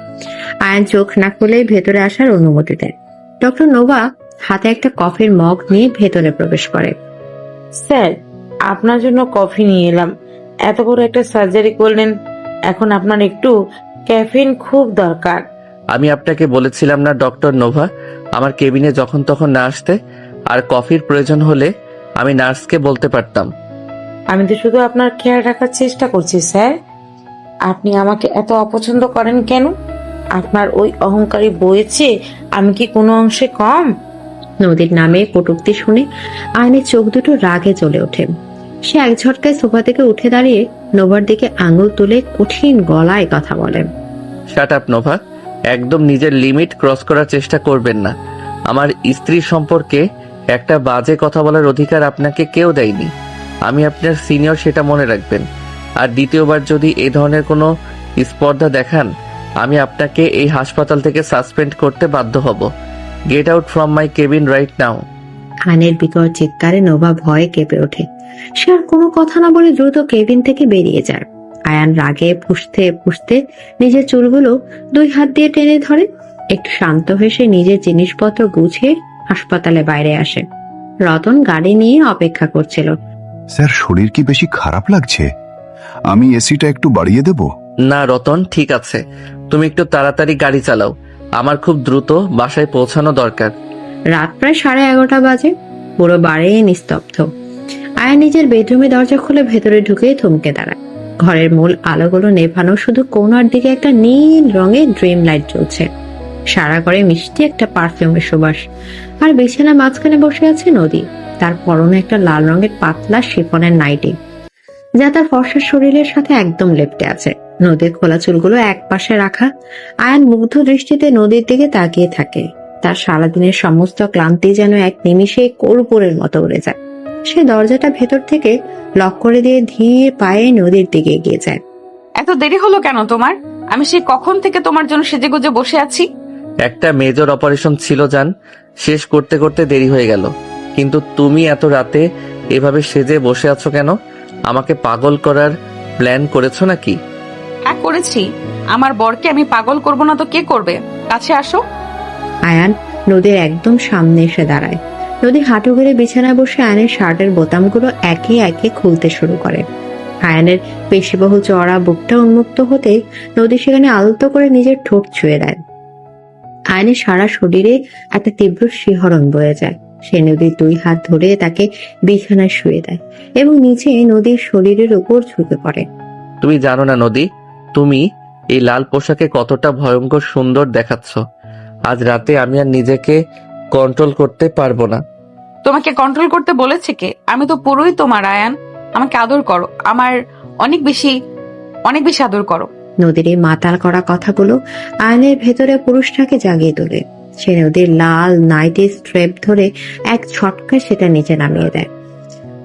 আয়ান চোখ না খুলেই ভেতরে আসার অনুমতি দেয়। ডক্টর নোভা হাতে একটা কফির মগ নিয়ে ভেতরে প্রবেশ করে। স্যার, আপনার জন্য কফি নিয়ে এলাম। এত বড় একটা সার্জারি করলেন, এখন আপনার একটু ক্যাফিন খুব দরকার। আমি আপনাকে বলেছিলাম না ডক্টর নোভা আমার কেবিনে যখন তখন না আসতে, আর কফির প্রয়োজন হলে আমি নার্সকে বলতে পারতাম। আমি তো শুধু আপনার খেয়াল রাখার চেষ্টা করছি স্যার। আপনি আমাকে এত অপছন্দ করেন কেন? আপনার ওই অহংকারী বইয়ের চেয়ে আমি কি কোনো অংশে কম? নদীর নামে কটূক্তি শুনে আয়নের চোখ দুটো রাগে জ্বলে ওঠে। সে এক ঝটকায় সোফা থেকে উঠে দাঁড়িয়ে নোভার দিকে আঙুল তুলে কঠিন গলায় কথা বলে। শাট আপ নোভা, একদম নিজের লিমিট ক্রস করার চেষ্টা করবেন না। আমার স্ত্রীর সম্পর্কে একটা বাজে কথা বলার অধিকার আপনাকে কেউ দেয়নি। আমি আপনার সিনিয়র, সেটা মনে রাখবেন। আর দ্বিতীয়বার যদি এই ধরনের কোনো স্পর্ধা দেখান, আমি আপনাকে এই হাসপাতাল থেকে সাসপেন্ড করতে বাধ্য হব। Get out from my cabin right now. আয়নের বিকট চিৎকারে নোভা ভয়ে কেঁপে ওঠে। সে আর কোনো কথা না বলে দ্রুত কেবিন থেকে বেরিয়ে যায়। আয়ান রাগে ফুঁসতে ফুঁসতে নিজের চুলগুলো দুই হাত দিয়ে টেনে ধরে। একটু শান্ত হয়ে সে নিজের জিনিসপত্র গুছিয়ে হাসপাতালে বাইরে আসে। রতন গাড়ি নিয়ে অপেক্ষা করছিল। স্যার, শরীর কি বেশি খারাপ লাগছে? আমি এসিটা একটু বাড়িয়ে দেব? না রতন, ঠিক আছে, তুমি একটু তাড়াতাড়ি গাড়ি চালাও, আমার খুব দ্রুত বাসায় পৌঁছানো দরকার। রাত প্রায় 11:30 বাজে। পুরো বাড়ি নিস্তব্ধ। আয়া নিজের বেডরুমে দরজা খুলে ভেতরে ঢুকে থমকে দাঁড়ায়। ঘরের মূল আলোগুলো নেভানো, শুধু কোণার দিকে একটা নীল রঙের ড্রিম লাইট জ্বলছে। সারা ঘরে মিষ্টি একটা পারফিউমের সুবাস। আর বিছানা মাঝখানে বসে আছে নদী। তার পরনে একটা লাল রঙের পাতলা শিফনের নাইটি, যা তার ফর্সা শরীরের সাথে একদম লেপ্টে আছে। নদীর খোলা চুলগুলো এক পাশে রাখা। আয়ান মুগ্ধ দৃষ্টিতে নদীর দিকে তাকিয়ে থাকে। তার সারাদিনের সমস্ত ক্লান্তি যেন এক নিমিষে কর্পূরের মতো উড়ে যায়। সে দরজাটা ভেতর থেকে লক করে দিয়ে ধীর পায়ে নদীর দিকে এগিয়ে যায়। এত দেরি হলো কেন তোমার? আমি সেই কখন থেকে তোমার জন্য সেজেগুজে বসে আছি। একটা মেজর অপারেশন ছিল জান, শেষ করতে করতে দেরি হয়ে গেল। কিন্তু তুমি এত রাতে এভাবে সেজে বসে আছো কেন? আমাকে পাগল করার প্ল্যান করেছো নাকি? হ্যাঁ করেছি। আমার বরকে আমি পাগল করব না তো কে করবে? কাছে আসো। আয়ান নদীর একদম সামনে এসে দাঁড়ায়। নদী হাঁটু গেড়ে বিছানায় বসে আয়নের শার্টের বোতামগুলো একে একে খুলতে শুরু করে। আয়নের পেশিবহুল চওড়া বুকটা উন্মুক্ত হতে নদী সেখানে আলতো করে নিজের ঠোঁট ছুঁয়ে দেয়। আয়নের সারা শরীরে একটা তীব্র শিহরণ বয়ে যায়। সে নদীর দুই হাত ধরে তাকে বিছানায় শুয়ে দেয় এবং নিচে নদীর শরীরের উপর ঝুঁকে পড়ে। তুমি জানো না নদী, তুমি এই লাল পোশাকে কতটা ভয়ঙ্কর সুন্দর দেখাচ্ছ। আজ রাতে আমি আর নিজেকে কন্ট্রোল করতে পারবো না। তোমাকে কন্ট্রোল করতে বলেছে কে? আমি তো পুরোই তোমার আয়ান। আমাকে আদর করো, আমার অনেক বেশি আদর করো। নদীর এই মাতাল করা কথাগুলো আয়নের ভেতরে পুরুষটাকে জাগিয়ে তোলে। সে নদীর লাল নাইটি স্ট্রেপ ধরে এক ছটকায় সেটা নিচে নামিয়ে দেয়।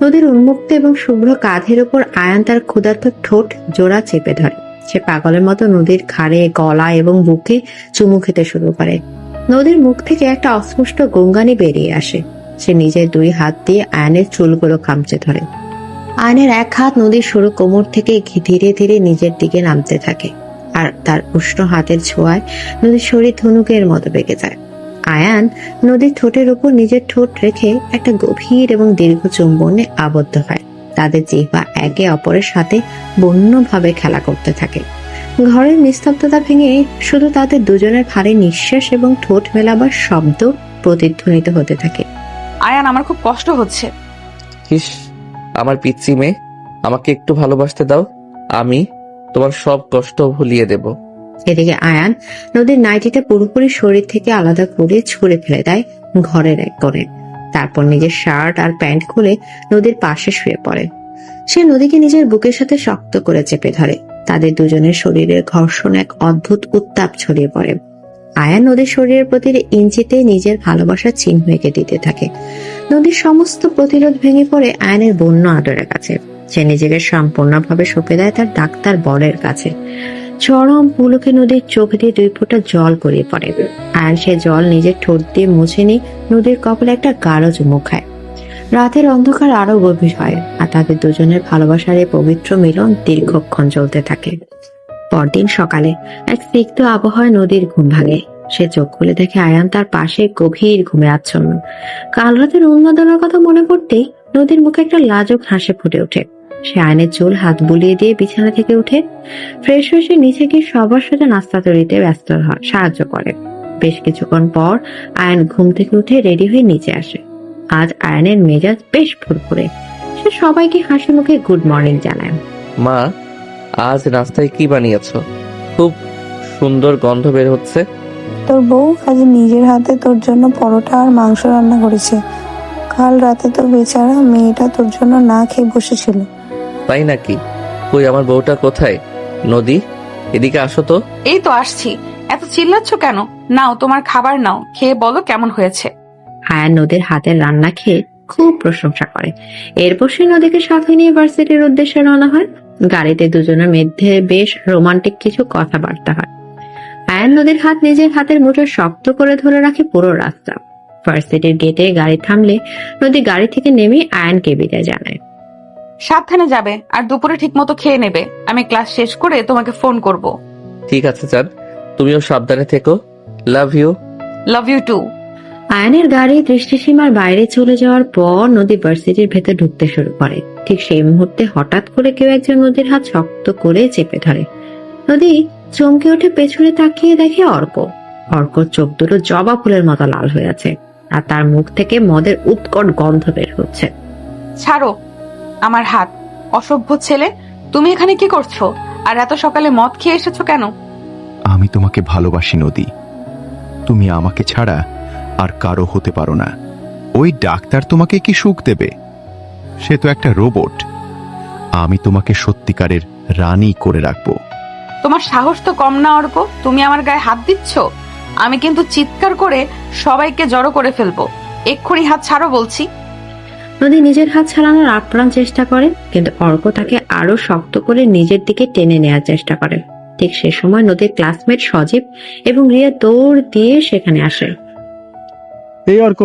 নদীর উন্মুক্ত এবং শুভ্র কাঁধের উপর আয়ান তার ক্ষুধার্ত ঠোঁট জোড়া চেপে ধরে। সে পাগলের মতো নদীর ঘাড়ে, গলা এবং বুকে চুমু খেতে শুরু করে। নদীর মুখ থেকে একটা অস্পষ্ট গঙ্গানি বেরিয়ে আসে। সে নিজের দুই হাত দিয়ে আয়নের চুলগুলো খামচে ধরে। আয়নের এক হাত নদীর সরু কোমর থেকে ধীরে ধীরে নিজের দিকে নামতে থাকে, আর তার উষ্ণ হাতের ছোঁয়ায় নদীর শরীর ধনুকের মতো বেঁকে যায়। আয়ান নদীর ঠোঁটের উপর নিজের ঠোঁট রেখে একটা গভীর এবং দীর্ঘ চুম্বনে আবদ্ধ হয়। তাদের জিহ্বা একে অপরের সাথে বন্যভাবে খেলা করতে থাকে। ঘরের নিস্তব্ধতা ভেঙে শুধু তাদের দুজনের ভারী নিঃশ্বাস এবং ঠোঁট মেলাবার শব্দ প্রতিধ্বনিত হতে থাকে। আয়ান, আমার খুব কষ্ট হচ্ছে। ইস, আমার পিচ্চি মেয়ে, আমাকে একটু ভালোবাসতে দাও, আমি তোমার সব কষ্ট ভুলিয়ে দেব। এদিকে আয়ান নদীর নাইটিটা পুরোপুরি শরীর থেকে আলাদা করে ছুঁড়ে ফেলে দেয় ঘরের এক কোণে। তারপর নিজের শার্ট আর প্যান্ট খুলে নদীর পাশে শুয়ে পড়ে। সে নদীকে নিজের বুকের সাথে শক্ত করে চেপে ধরে। তাদের দুজনের শরীরের ঘর্ষণ এক অদ্ভুত উত্তাপ ছড়িয়ে পড়ে। আয়ান নদীর শরীরের প্রতিটি ইঞ্চিতে নিজের ভালোবাসার চিহ্ন এঁকে দিতে থাকে। নদীর সমস্ত প্রতিরোধ ভেঙে পড়ে আয়ানের বন্য আদরের কাছে। সে নিজেকে সম্পূর্ণভাবে সঁপে দেয় তার ডাক্তার বরের কাছে। চরম পুলকে নদীর চোখ দিয়ে 2 ফোঁটা জল গড়িয়ে পড়ে। আয়ান সে জল নিজের ঠোঁট দিয়ে মুছে নিয়ে নদীর কপালে একটা গাঢ় চুমু খায়। রাতের অন্ধকার আরো গভীর হয়, আর তাদের দুজনের ভালোবাসার এই পবিত্র মিলন দীর্ঘক্ষণ চলতে থাকে। পরদিন সকালে এক স্নিগ্ধ আবহাওয়ায় নদীর ঘুম ভাঙে। সে চোখ খুলে দেখে আয়ান তার পাশে গভীর ঘুমে আচ্ছন্ন। কাল রাতের উন্মাদনার কথা মনে করতেই নদীর মুখে একটা লাজুক হাসি ফুটে ওঠে। সে আয়নের চুল হাত বুলিয়ে দিয়ে বিছানা থেকে উঠে ফ্রেশ হয়ে সে নিচে গিয়ে সবার সাথে নাস্তা তৈরিতে ব্যস্ত হয়, সাহায্য করে। বেশ কিছুক্ষণ পর আয়ন ঘুম থেকে উঠে রেডি হয়ে নিচে আসে। আজ আয়নের মেজাজ বেশ ফুরফুরে। সে সবাইকে হাসি মুখে গুড মর্নিং জানায়। মা, আজ নাস্তায় কি বানিয়েছো? খুব সুন্দর গন্ধ বের হচ্ছে। তোর বউ আজ নিজের হাতে তোর জন্য পরোটা আর মাংস রান্না করেছে। কাল রাতে তো বেচারা মেয়েটা তোর জন্য না খেয়ে বসেছিল। তাই নাকি? কই আমার বউটা কোথায়? নদী, এদিকে আসো তো। এই তো আসছি। এত চিল্লাচ্ছ কেন? নাও তোমার খাবার নাও, খেয়ে বলো কেমন হয়েছে। আয়ান নদীর হাতের রান্না খেয়ে খুব প্রশংসা করে। এরপর সে নদীকে সাথে নিয়ে ভার্সিটির উদ্দেশ্যে রওনা হয়। গাড়িতে দুজনের মধ্যে বেশ রোমান্টিক কিছু কথাবার্তা হয়। আয়ান নদীর হাত নিজের হাতের মুঠো শক্ত করে ধরে রাখে পুরো রাস্তা। ভার্সিটির গেটে গাড়ি থামলে নদী গাড়ি থেকে নেমে আয়ানকে বিদায় জানায়। সাবধানে যাবে, আর দুপুরে ঠিক মতো খেয়ে নেবে। আমি ক্লাস শেষ করে তোমাকে ফোন করব। ঠিক আছে চাঁদ, তুমিও সাবধানে থেকো। Love you. Love you too. আয়নের গাড়ি দৃষ্টিসীমার বাইরে চলে যাওয়ার পর নদী ভার্সিটির ভেতর ঢুকতে শুরু করে। ঠিক সেই মুহূর্তে হঠাৎ করে কেউ একজন নদীর হাত শক্ত করে চেপে ধরে। নদী চমকে উঠে পেছনে তাকিয়ে দেখে অর্কর চোখ দুটো জবা ফুলের মতো লাল হয়ে আছে, আর তার মুখ থেকে মদের উৎকট গন্ধ বের হচ্ছে। ছাড়ো আমার হাত, অসভ্য ছেলে। তুমি এখানে কি করছো? আর এত সকালে মদ খেয়ে এসেছো কেন? আমি তোমাকে ভালোবাসি নদী। তুমি আমাকে ছাড়া আর কারো হতে পারো না। ওই ডাক্তার তোমাকে কি সুখ দেবে? সে তো একটা রোবট। আমি তোমাকে সত্যিকারের রানী করে রাখবো। তোমার সাহস তো কম না অর্ক, তুমি আমার গায়ে হাত দিচ্ছ। আমি কিন্তু চিৎকার করে সবাইকে জড়ো করে ফেলবো। এক্ষুনি হাত ছাড়ো বলছি। নদী নিজের হাত ছাড়ানোর আপ্রাণ চেষ্টা করে, কিন্তু অর্ক তাকে আরো শক্ত করে নিজের দিকে টেনে নেওয়ার চেষ্টা করে। ঠিক সে সময় নদীর ক্লাসমেট সজীব এবং রিয়া দৌড় দিয়ে সেখানে আসে। এই অর্ক,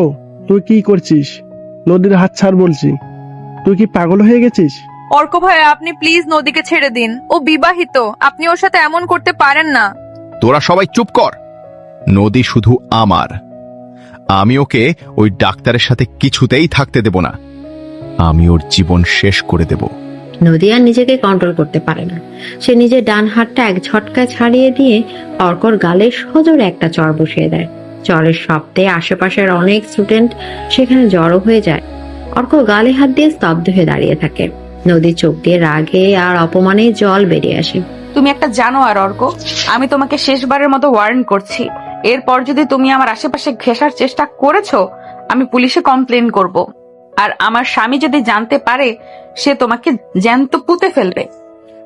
তুই কি করছিস? নদীর হাত ছাড় বলছি। তুই কি পাগল হয়ে গেছিস? অর্ক ভাই, আপনি প্লিজ নদীকে ছেড়ে দিন। ও বিবাহিত, আপনি ওর সাথে এমন করতে পারেন না। তোরা সবাই চুপ কর। নদী শুধু আমার। আমি ওকে ওই ডাক্তারের সাথে কিছুতেই থাকতে দেব না। আমি ওর জীবন শেষ করে দেব। নদী আর নিজেকে কন্ট্রোল করতে পারে না। সে নিজের ডান হাতটা এক ঝটকায় ছাড়িয়ে দিয়ে অর্কর গালে সজোরে একটা চড় বসিয়ে দেয়। চড়ের শব্দে আশেপাশের অনেক স্টুডেন্ট সেখানে জড়ো হয়ে যায়। অর্ক গালে হাত দিয়ে স্তব্ধ হয়ে দাঁড়িয়ে থাকে। নদীর চোখ দিয়ে রাগে আর অপমানে জল বেরিয়ে আসে। তুমি একটা জানোয়ার অর্ক। আমি তোমাকে শেষবারের মতো ওয়ার্ন করছি। এরপর যদি তুমি আমার আশেপাশে ঘেঁষার চেষ্টা করেছো, আমি পুলিশে কমপ্লেন করব। আর আমার স্বামী যদি জানতে পারে, সে তোমাকে জ্যান্ত পুঁতে ফেলবে।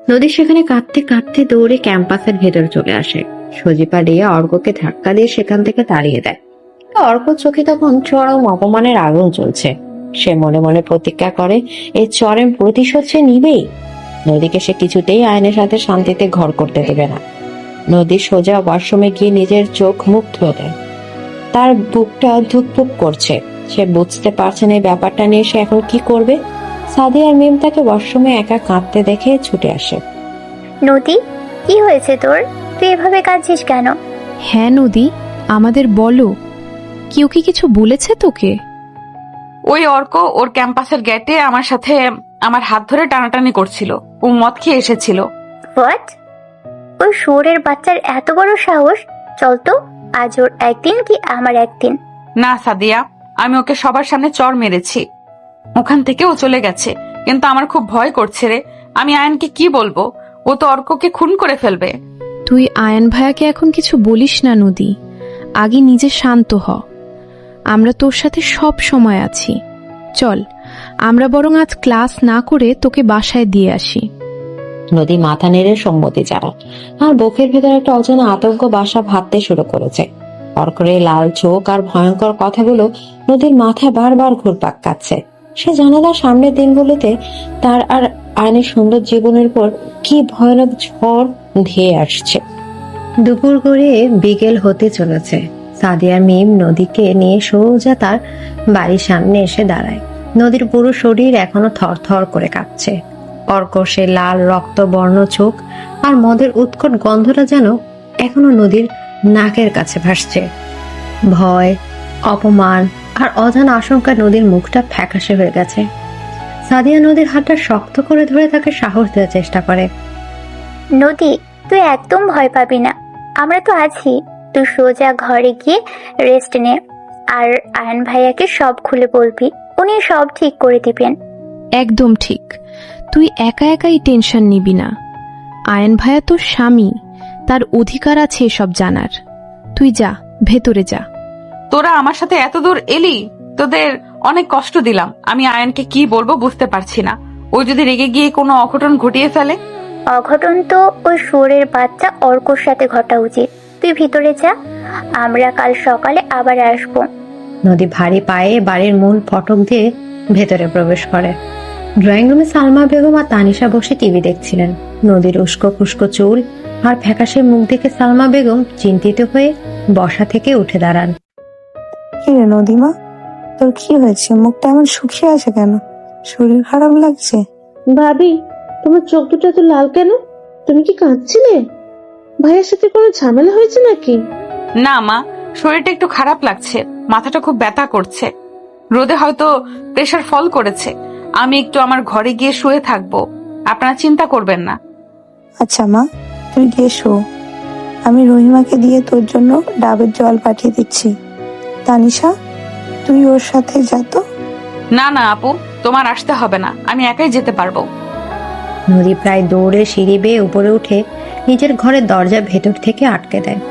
নদী সেখানে কাঁদতে কাঁদতে দৌড়ে ক্যাম্পাসের ভেতরে চলে আসে। সজীপা রিয়া অর্ককে ধাক্কা দিয়ে সেখান থেকে তাড়িয়ে দেয়। অর্ক চোখে তখন চরম অপমানের আগুন চলছে। সে মনে মনে প্রতিজ্ঞা করে এই চরম প্রতিশোধ সে নিবেই। নদীকে সে কিছুতেই আইনের সাথে শান্তিতে ঘর করতে দেবে না। নদী সোজা ওয়াশরুমে গিয়ে নিজের চোখ মুখ ধুয়ে দেয়। তার বুকটা ধুকপুক করছে। সে বুঝতে পারছে না এই ব্যাপারটা নিয়ে সে এখন কি করবে। সাদি আর মিম তাকে ওয়াশরুমে একা কাঁদতে দেখে ছুটে আসে। নদী, কি হয়েছে তোর? তুই এভাবে কাঁদছিস কেন? হ্যাঁ নদী, আমাদের বলো, কেউ কি কিছু বলেছে তোকে? ওই অর্ক ওর ক্যাম্পাসের গেটে আমার সাথে আমার হাত ধরে টানাটানি করছিল। ও মদ খেয়ে এসেছিল। হোয়াট? ওই শুয়োরের বাচ্চার এত বড় সাহস! চল তো, আজ ওর একদিন কি আমার একদিন। না সাদিয়া, আমি ওকে সবার সামনে চড় মেরেছি। ওখান থেকে ও চলে গেছে, কিন্তু আমার খুব ভয় করছে রে। আমি আয়নকে কি বলবো? ও তো অর্ককে খুন করে ফেলবে। তুই আয়ন ভাইয়াকে এখন কিছু বলিস না নদী। আগে নিজে শান্ত হ। আমরা তোর সাথে সব সময় আছি। চল, আমরা বরং আজ ক্লাস না করে তোকে বাসায় দিয়ে আসি। নদী মাথা নেড়ে সম্মতি জানায়, আর বুকের ভেতর একটা অজানা আতঙ্ক বাসা বাঁধতে শুরু করেছে। অর্করে লাল চোখ আর ভয়ঙ্কর কথাগুলো নদীর মাথায় বারবার ঘুরপাক খাচ্ছে। সে জানে না সামনের দিনগুলোতে তার আর আয়নের সুন্দর জীবনের পর কি ভয়ানক ঝড় ধেয়ে আসছে। দুপুর গড়িয়ে বিকেল হতে চলেছে। সাদিয়া মিম নদীকে নিয়ে সোজা তার বাড়ির সামনে এসে দাঁড়ায়। নদীর পুরো শরীর এখনো থরথর করে কাঁপছে। অর্কশে লাল রক্ত বর্ণ চোখ আর মদের উৎকট গন্ধটা যেন এখনো নদীর নাকের কাছে ভাসছে। ভয়, অপমান আর অজানা আশঙ্কা নদীর মুখটা ফ্যাকাশে হয়ে গেছে। সাদিয়া নদীর হাতটা শক্ত করে ধরে তাকে সাহস দেওয়ার চেষ্টা করে। নদী, তুই একদম ভয় পাবি না, আমরা তো আছি। তুই সোজা ঘরে গিয়ে রেস্ট নে, আর আয়ন ভাইয়াকে সব খুলে বলবি, উনি সব ঠিক করে দিবেন। একদম ঠিক, তুই একা একাই টেনশন নিবি না। আয়ন ভাইয়া তোর স্বামী, তার অধিকার আছে এসব জানার। তুই যা, ভেতরে যা। তোরা আমার সাথে এত দূর এলি, তোদের অনেক কষ্ট দিলাম। আমি আয়নকে কি বলবো বুঝতে পারছি না। ওই যদি রেগে গিয়ে কোনো অঘটন ঘটিয়ে ফেলে? অঘটন তো ওই শুয়োরের বাচ্চা অর্কর সাথে ঘটা উচিত। তুই ভিতরে যা, আমরা কাল সকালে আবার আসবো। নদী ভারী পায়ে বাড়ির মূল ফটক দিয়ে ভেতরে প্রবেশ করে। ড্রয়িং রুমে সালমা বেগম আর তানিশা বসে টিভি দেখছিলেন। নদীর উস্কো খুস্কো চুল আর ফ্যাকাশে মুখ দেখে সালমা বেগম চিন্তিত হয়ে বসা থেকে উঠে দাঁড়ান। কি রে নদীমা, তোর কি হয়েছে? মুখটা এমন শুকিয়ে আছে কেন? শরীর খারাপ লাগছে? ভাবি, তোমার চোখ দুটো এত লাল কেন? তুমি কি কাঁদছিলে? ভাইয়ের সাথে কোনো ঝামেলা হয়েছে নাকি? না মা, শরীরটা একটু খারাপ লাগছে, মাথাটা খুব ব্যথা করছে। রোদে হয়তো প্রেশার ফল করেছে। আমি একটু আমার ঘরে গিয়ে শুয়ে থাকবো, আপনারা চিন্তা করবেন না। আচ্ছা মা, তুই গিয়ে শো, আমি রহিমাকে দিয়ে তোর জন্য ডাবের জল পাঠিয়ে দিচ্ছি। তানিশা, তুই ওর সাথে যা তো। না না আপু, তোমার আসতে হবে না, আমি একাই যেতে পারবো। নদী প্রায় দৌড়ে সিঁড়ি বেয়ে উপরে উঠে নিজের ঘরের দরজা ভেতর থেকে আটকে দেয়।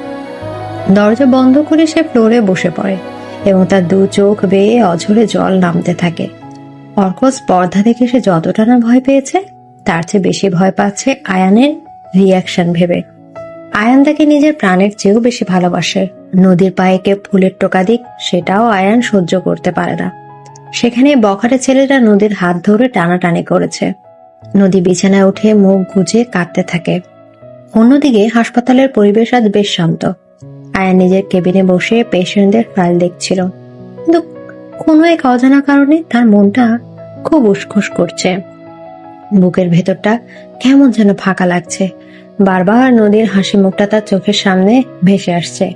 দরজা বন্ধ করে সে ফ্লোরে বসে পড়ে এবং তার দু চোখ বেয়ে অঝরে জল নামতে থাকে। অর্ক স্পর্ধা দেখে সে যতটা না ভয় পেয়েছে, তার চেয়ে বেশি ভয় পাচ্ছে আয়ানের রিয়াকশন ভেবে। আয়ান তাকে নিজের প্রাণের চেয়েও বেশি ভালোবাসে। নদীর পায়ে কেউ ফুলের টোকা দিক, সেটাও আয়ান সহ্য করতে পারে না। সেখানে বখাটে ছেলেরা নদীর হাত ধরে টানাটানি করেছে। নদী বিছানায় উঠে মুখ গুজে কাঁদতে থাকে। অন্যদিকে হাসপাতালের পরিবেশ আজ বেশ শান্ত। আয়ান নিজের কেবিনে বসে পেশেন্টদের ফাইল দেখছিল, কিন্তু কোনো এক অজানা কারণে তার মনটা খুব উসখুস করছে। বুকের ভেতরটা কেমন যেন ফাঁকা লাগছে। বারবার নদীর হাসি মুখটা তার চোখের সামনে ভেসে আসছে।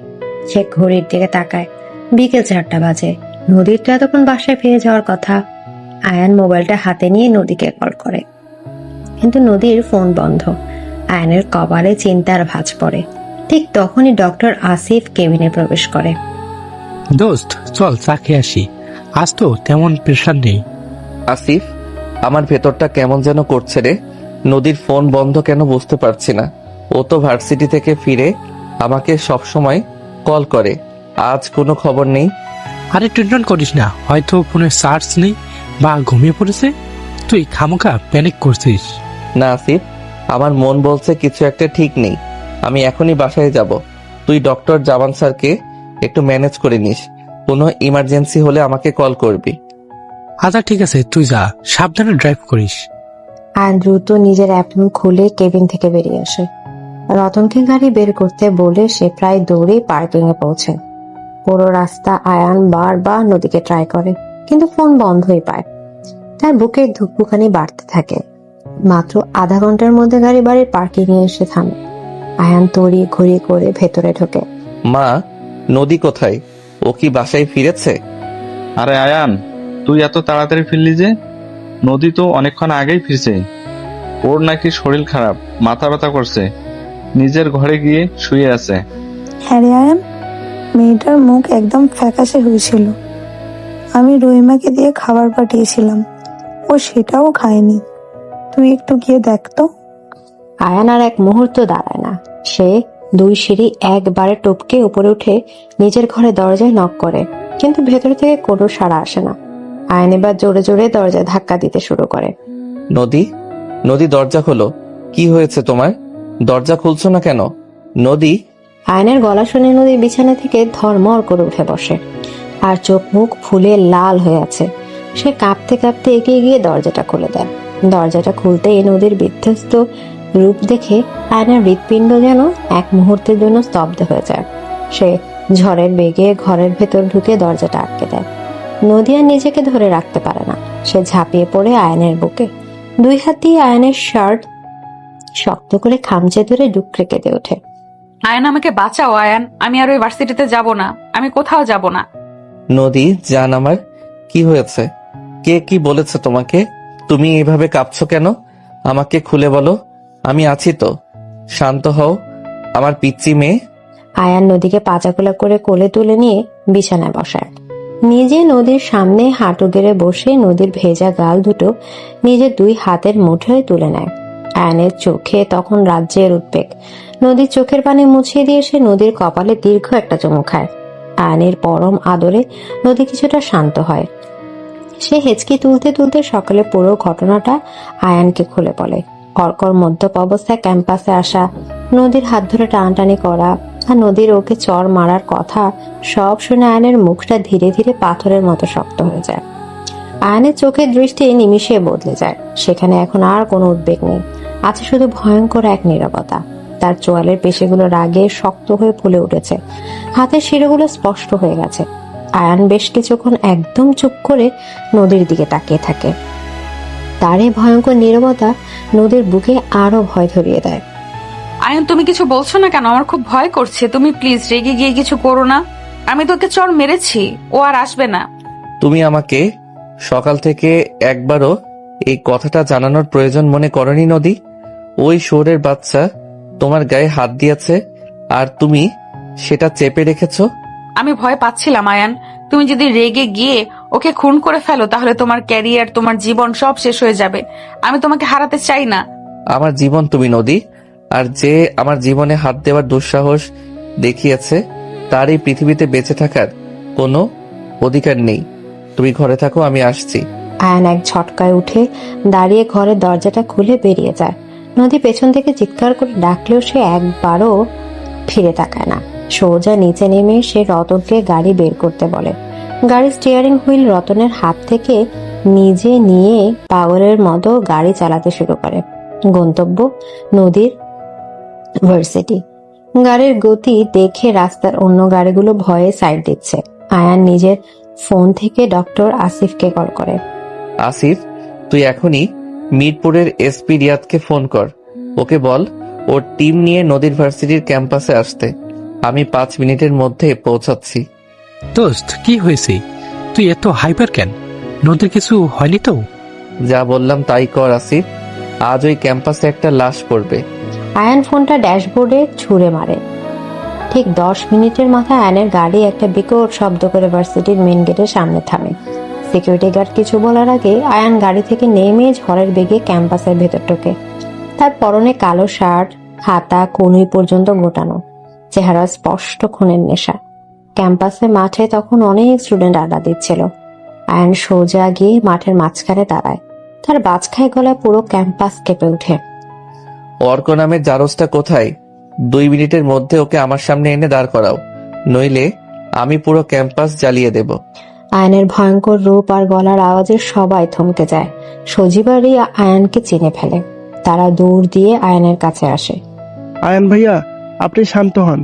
সে ঘড়ির দিকে তাকায়, বিকেল 4টা বাজে। নদীর তো এতক্ষণ বাসায় ফিরে যাওয়ার কথা। আয়ান মোবাইলটা হাতে নিয়ে নদীকে কল করে, কিন্তু নদীর ফোন বন্ধ। আয়ানের কপালে চিন্তার ভাঁজ পড়ে। ঠিক তখনই ডক্টর আসিফ কেবিনে প্রবেশ করে। দোস্ত চল চা খেয়ে আসি, আজ তো তেমন প্রেশার নেই। আসিফ, আমার ভেতরটা কেমন যেন করছে রে। নদীর ফোন বন্ধ কেন বুঝতে পারছি না। ও তো ভার্সিটি থেকে ফিরে আমাকে সব সময় কল করে, আজ কোনো খবর নেই। আরে টেনশন করিস না, হয়তো ফোনে চার্জ নেই বা ঘুমিয়ে পড়েছে। তুই খামোখা প্যানিক করছিস। না আসিফ, আমার মন বলছে কিছু একটা ঠিক নেই। আমি এখনই বাসায় যাব। তুই ডক্টর জামান স্যারকে একটু ম্যানেজ করে নিস। কোনো ইমার্জেন্সি হলে আমাকে কল করবি। আচ্ছা ঠিক আছে, তুই যা, সাবধানে ড্রাইভ করিস। আয়ান দ্রুত নিজের অ্যাপ্রন খুলে কেবিন থেকে বেরিয়ে আসে। রতনকে গাড়ি বের করতে বলে সে প্রায় দৌড়ে পার্কিং এ পৌঁছে। পুরো রাস্তা আয়ান বারবার নদীকে ট্রাই করে, কিন্তু ফোন বন্ধই পায়। তার বুকের ধুকপুকানি বাড়তে থাকে। মাত্র আধা ঘন্টার মধ্যে গাড়ি বাড়ির পার্কিং এ এসে থামে। আয়ান তড়ি ঘড়ি করে ভেতরে ঢোকে। মা, নদী কোথায়? ও কি বাসায় ফিরেছে? আরে আয়ান, তুই এত তাড়াতাড়ি ফিরলি যে? নদী তো অনেকক্ষণ আগেই ফিরছে। ওর নাকি শরীর খারাপ, মাথা ব্যথা করছে, নিজের ঘরে গিয়ে শুয়ে আছে। হ্যাঁ রে আয়ান, মেয়েটার মুখ একদম ফ্যাকাশে হয়েছিল। আমি রহিমাকে দিয়ে খাবার পাঠিয়েছিলাম, ও সেটাও খায়নি। তুই একটু গিয়ে দেখ তো। আয়ান আর এক মুহূর্ত দাঁড়ায় না। সে 2 সিঁড়ি একবারে টপকে উপরে উঠে নিজের ঘরে দরজায় নক করে, কিন্তু ভেতর থেকে কোনো সাড়া আসে না। আয়ন এবার জোরে জোরে দরজা ধাক্কা দিতে শুরু করে। নদী, নদী দরজা খোলো। কি হয়েছে তোমার? দরজা খুলছো না কেন? নদী। আয়নের গলা শুনে নদী বিছানা থেকে ধর্মর করে উঠে বসে, আর চোখ মুখ ফুলে লাল হয়ে আছে। সে কাঁপতে কাঁপতে এগিয়ে গিয়ে দরজাটা খুলে দেয়। দরজাটা খুলতেই নদীর বিধ্বস্ত রূপ দেখে আয়নের হৃৎপিণ্ড যেন এক মুহূর্তের জন্য স্তব্ধ হয়ে যায়। সে ঝড়ের বেগে ঘরের ভেতর ঢুকে দরজাটা আটকে দেয়। নদী আর নিজেকে ধরে রাখতে পারে না। সে ঝাঁপিয়ে পড়ে আয়নের বুকে, দুই হাত দিয়ে আয়নের শার্ট শক্ত করে খামচে ধরে ডুকরে কেঁদে ওঠে। আয়ান, আমাকে বাঁচাও আয়ান, আমি আর ওই ভার্সিটিতে যাব না, আমি কোথাও যাব না। নদী জান আমার, কি হয়েছে? কে কি বলেছে তোমাকে? তুমি এইভাবে কাঁপছো কেন? আমাকে খুলে বলো, আমি আছি তো। শান্ত হও আমার পিচ্চি মেয়ে। আয়ান নদীকে পাচাকোলা করে কোলে তুলে নিয়ে বিছানায় বসায়। নিজে নদীর সামনে হাঁটু গেড়ে বসে নদীর ভেজা গাল দুটো নিজের দুই হাতের মুঠোয় তুলে নেয়। আয়নের চোখে তখন রাজ্যের উদ্বেগ। নদীর চোখের পানি মুছিয়ে দিয়ে সে নদীর কপালে দীর্ঘ একটা চুমু খায়। আয়নের পরম আদরে নদী কিছুটা শান্ত হয়। সে হেঁচকি তুলতে তুলতে সকালে পুরো ঘটনাটা আয়ানকে খুলে বলে। অর্কর মদ্যপ অবস্থায় ক্যাম্পাসে আসা, নদীর হাত ধরে টানাটানি করা আর নদীর ওকে চর মারার কথা সব শুনে আয়নের মুখটা ধীরে ধীরে পাথরের মতো শক্ত হয়ে যায়। আয়নের চোখের দৃষ্টি নিমিষে বদলে যায়। সেখানে এখন আর কোনো উদ্বেগ নেই, আছে শুধু ভয়ঙ্কর এক নীরবতা। তার চোয়ালের পেশিগুলো রাগে শক্ত হয়ে ফুলে উঠেছে, হাতের শিরাগুলো স্পষ্ট হয়ে গেছে। আয়ান বেশ কিছুক্ষণ একদম চুপ করে নদীর দিকে তাকিয়ে থাকে। তার এই ভয়ঙ্কর নীরবতা নদীর বুকে আরো ভয় ধরিয়ে দেয়। আয়ান, তুমি কিছু বলছো না কেন? আমার খুব ভয় করছে। তুমি প্লিজ রেগে গিয়ে কিছু করো না। আমি তোকে চড় মেরেছি, ও আর আসবে না। তুমি আমাকে সকাল থেকে একবারও এই কথাটা জানানোর প্রয়োজন মনে করনি নদী? ওই শোরের বাচ্চা তোমার গায়ে হাত দিয়েছে আর তুমি সেটা চেপে রেখেছো। আমি ভয় পাচ্ছিলাম আয়ান। তুমি যদি রেগে গিয়ে ওকে খুন করে ফেলো তাহলে তোমার ক্যারিয়ার, তোমার জীবন সব শেষ হয়ে যাবে। আমি তোমাকে হারাতে চাই না। আমার জীবন তুমি নদী, আর যে আমার জীবনে হাত দেওয়ার দুঃসাহস দেখিয়েছে তার এই পৃথিবীতে বেঁচে থাকার কোনো অধিকার নেই। তুমি ঘরে থাকো, আমি আসছি। আয়ান এক ঝটকায় উঠে দাঁড়িয়ে ঘরের দরজাটা খুলে বেরিয়ে যায়। নদী পেছন থেকে চিৎকার করে ডাকলেও সে একবারও ফিরে তাকায় না। সোজা নিচে নেমে সে রতনকে গাড়ি বের করতে বলে। গাড়ির স্টিয়ারিং হুইল রতনের হাত থেকে নিজে নিয়ে পাগলের মতো গাড়ি চালাতে শুরু করে। গন্তব্য নদীর ভার্সিটি। গাড়ির গতি দেখে রাস্তার অন্য গাড়িগুলো ভয়ে সাইড দিচ্ছে। আয়ান নিজের ফোন থেকে ডক্টর আসিফকে কল করে। আসিফ, তুই এখনই মিরপুরের এসপি রিয়াদকে ফোন কর। ওকে বল ওর টিম নিয়ে নদীর ভার্সিটির ক্যাম্পাসে আসতে। আমি 5 মিনিটের মধ্যে পৌঁছাচ্ছি। দোস্ত, কি হয়েছে? তুই এত হাইপার কেন? নদীর কিছু হয়নি তো? যা বললাম তাই কর আসিফ। আজ ওই ক্যাম্পাসে একটা লাশ পড়বে। আয়ান ফোনটা ড্যাশবোর্ডে ছুঁড়ে মারে। ঠিক 10 মিনিটের মাথায় আয়নের গাড়ি একটা বিকট শব্দ করে ভার্সিটির মেন গেটের সামনে থামে। সিকিউরিটি গার্ড কিছু বলার আগে আয়ান গাড়ি থেকে নেমে ঝড়ের বেগে ক্যাম্পাসের ভেতর ঢোকে। তার পরনে কালো শার্ট, হাতা কনুই পর্যন্ত গোটানো, চেহারা স্পষ্ট খুনের নেশা। ক্যাম্পাসে মাঠে তখন অনেক স্টুডেন্ট আড্ডা দিচ্ছিল। আয়ান সোজা গিয়ে মাঠের মাঝখানে দাঁড়ায়। তার বাজখাই গলায় পুরো ক্যাম্পাস কেঁপে ওঠে। অর্ক নামের জারজটা কোথায়? 2 মিনিটের মধ্যে ওকে আমার সামনে এনে দাঁড় করাও, নইলে আমি পুরো ক্যাম্পাস জ্বালিয়ে দেব। আয়নের ভয়ঙ্কর রূপ আর গলার আওয়াজে সবাই থমকে যায়। সজীবারই আয়ানকে চিনে ফেলে। তারা দৌড় দিয়ে আয়নের কাছে আসে। আয়ান ভাইয়া, আপনি শান্ত হন।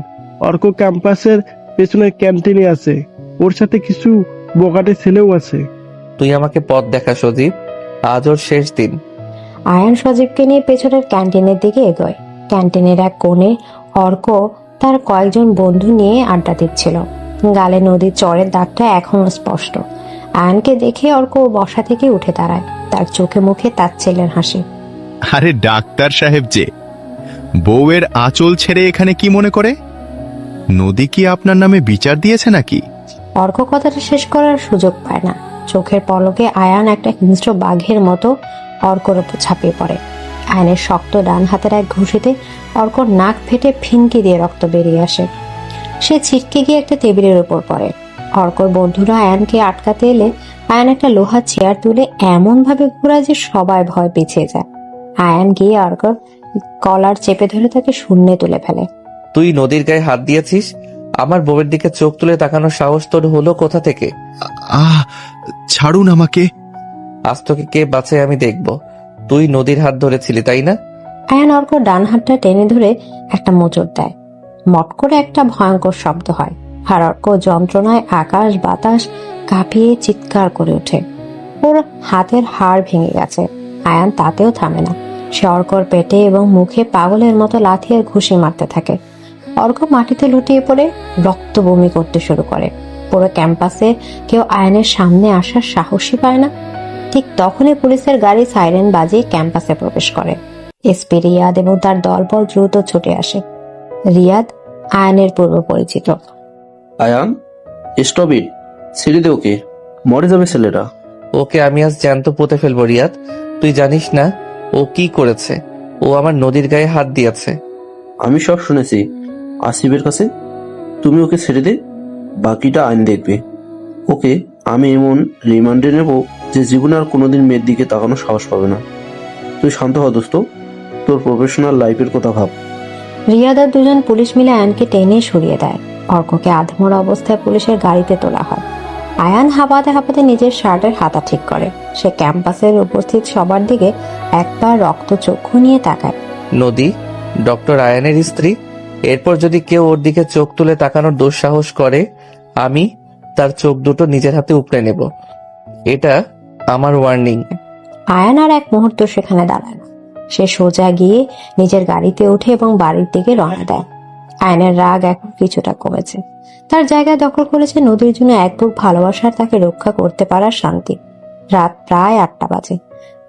অর্ক ক্যাম্পাসের পেছনের ক্যান্টিনে আছে, ওর সাথে কিছু বোকাটে ছেলেও আছে। তুই আমাকে পথ দেখা সজীব, আজ ওর শেষ দিন। আয়ান সজীবকে নিয়ে পেছনের ক্যান্টিনের দিকে এগোয়। ক্যান্টিনের এক কোণে অর্ক তার কয়েকজন বন্ধু নিয়ে আড্ডা দিচ্ছিল। গালে নদীর চরের দাগটা এখনো স্পষ্ট। আয়ানকে দেখে অর্ক বসা থেকে উঠে দাঁড়ায়। তার চোখে মুখে তাচ্ছিল্যের হাসি। আরে ডাক্তার সাহেব যে, বউয়ের আঁচল ছেড়ে এখানে কি মনে করে? নদী কি আপনার নামে বিচার দিয়েছে নাকি? অর্ক কথাটা শেষ করার সুযোগ পায় না। চোখের পলকে আয়ান একটা হিংস্র বাঘের মতো অর্কর উপর ঝাঁপিয়ে পড়ে। আয়নের শক্ত ডান হাতের এক ঘুষিতে অর্কর নাক ফেটে ফিনকি দিয়ে রক্ত বেরিয়ে আসে। সে ছিটকে গিয়ে একটা টেবিলের উপর পড়ে। অর্কর বন্ধুরা আয়ানকে আটকাতে এলে আয়ান একটা লোহার চেয়ার তুলে এমন ভাবে ঘোরায় যে সবাই ভয় পিছিয়ে যায়। আয়ান গিয়ে অর্কর কলার চেপে ধরে তাকে শূন্যে তুলে ফেলে। তুই নদীর গায়ে হাত দিয়েছিস? আমার বউয়ের দিকে চোখ তুলে তাকানোর সাহস তোর হলো কোথা থেকে? ছাড়ুন আমাকে। আজ তোকে কে বাঁচায় আমি দেখব। তুই নদীর হাত ধরেছিলি তাই না? আয়ান অর্কর ডান হাতটা টেনে ধরে একটা মোচড় দেয়। মট করে একটা ভয়ঙ্কর শব্দ হয়, আর অর্ক যন্ত্রণায় আকাশ বাতাস কাঁপিয়ে চিৎকার করে ওঠে। ওর হাতের হাড় ভেঙে গেছে। আয়ান তাতেও থামে না। সে অর্কর পেটে এবং মুখে পাগলের মতো লাথি আর ঘুষি মারতে থাকে। অর্ক মাটিতে লুটিয়ে পড়ে রক্ত বমি করতে শুরু করে। পুরো ক্যাম্পাসে কেউ আয়ানের সামনে আসার সাহসই পায় না। ঠিক তখনই পুলিশের গাড়ি সাইরেন বাজিয়ে ক্যাম্পাসে প্রবেশ করে। এসপি রিয়াদ এবং তার দলবল দ্রুত ছুটে আসে। রিয়াদ আয়ানের পূর্ব পরিচিত। আয়ান, স্টপ ইট, ছেড়ে দে ওকে, মরে যাবে ছেলেটা। ওকে আমি আজ জ্যান্ত পুঁতে ফেলবো রিয়াদ। তুই জানিস না ও কি করেছে? ও আমার নদীর গায়ে হাত দিয়েছে। আমি সব শুনেছি আসিফের কাছে। তুমি ওকে ছেড়ে দে, বাকিটা আইন দেখবে। ওকে আমি এমন রিমান্ডে নেব যে জীবনে আর কোনোদিন মেয়ের দিকে তাকানোর সাহস পাবে না। তুই শান্ত হ দোস্ত, তোর প্রফেশনাল লাইফের কথা ভাব। রিয়াদ আর দুজন পুলিশ মিলে আয়ানকে টেনে সরিয়ে দেয়। অর্ককে আধমরা অবস্থায় পুলিশের গাড়িতে তোলা হয়। আয়ান হাঁপাতে হাঁপাতে নিজের শার্টের হাতা ঠিক করে। সে ক্যাম্পাসের উপস্থিত সবার দিকে একবার রক্ত চক্ষু নিয়ে তাকায়। নদী ডক্টর আয়ানের স্ত্রী। এরপর যদি কেউ ওর দিকে চোখ তুলে তাকানোর দুঃসাহস করে, আমি তার চোখ দুটো নিজের হাতে উপড়ে নেব। এটা আমার ওয়ার্নিং। আয়ান আর এক মুহূর্ত সেখানে দাঁড়ায় না। সে সোজা গিয়ে নিজের গাড়িতে ওঠে এবং বাড়ির দিকে রওনা দেয়। আয়ানের রাগ এখন কিছুটা কমেছে। তার জায়গা দখল করেছে নদীর জন্য এক বুক ভালোবাসার তাকে রক্ষা করতে পারার শান্তি। রাত প্রায় 8টা বাজে।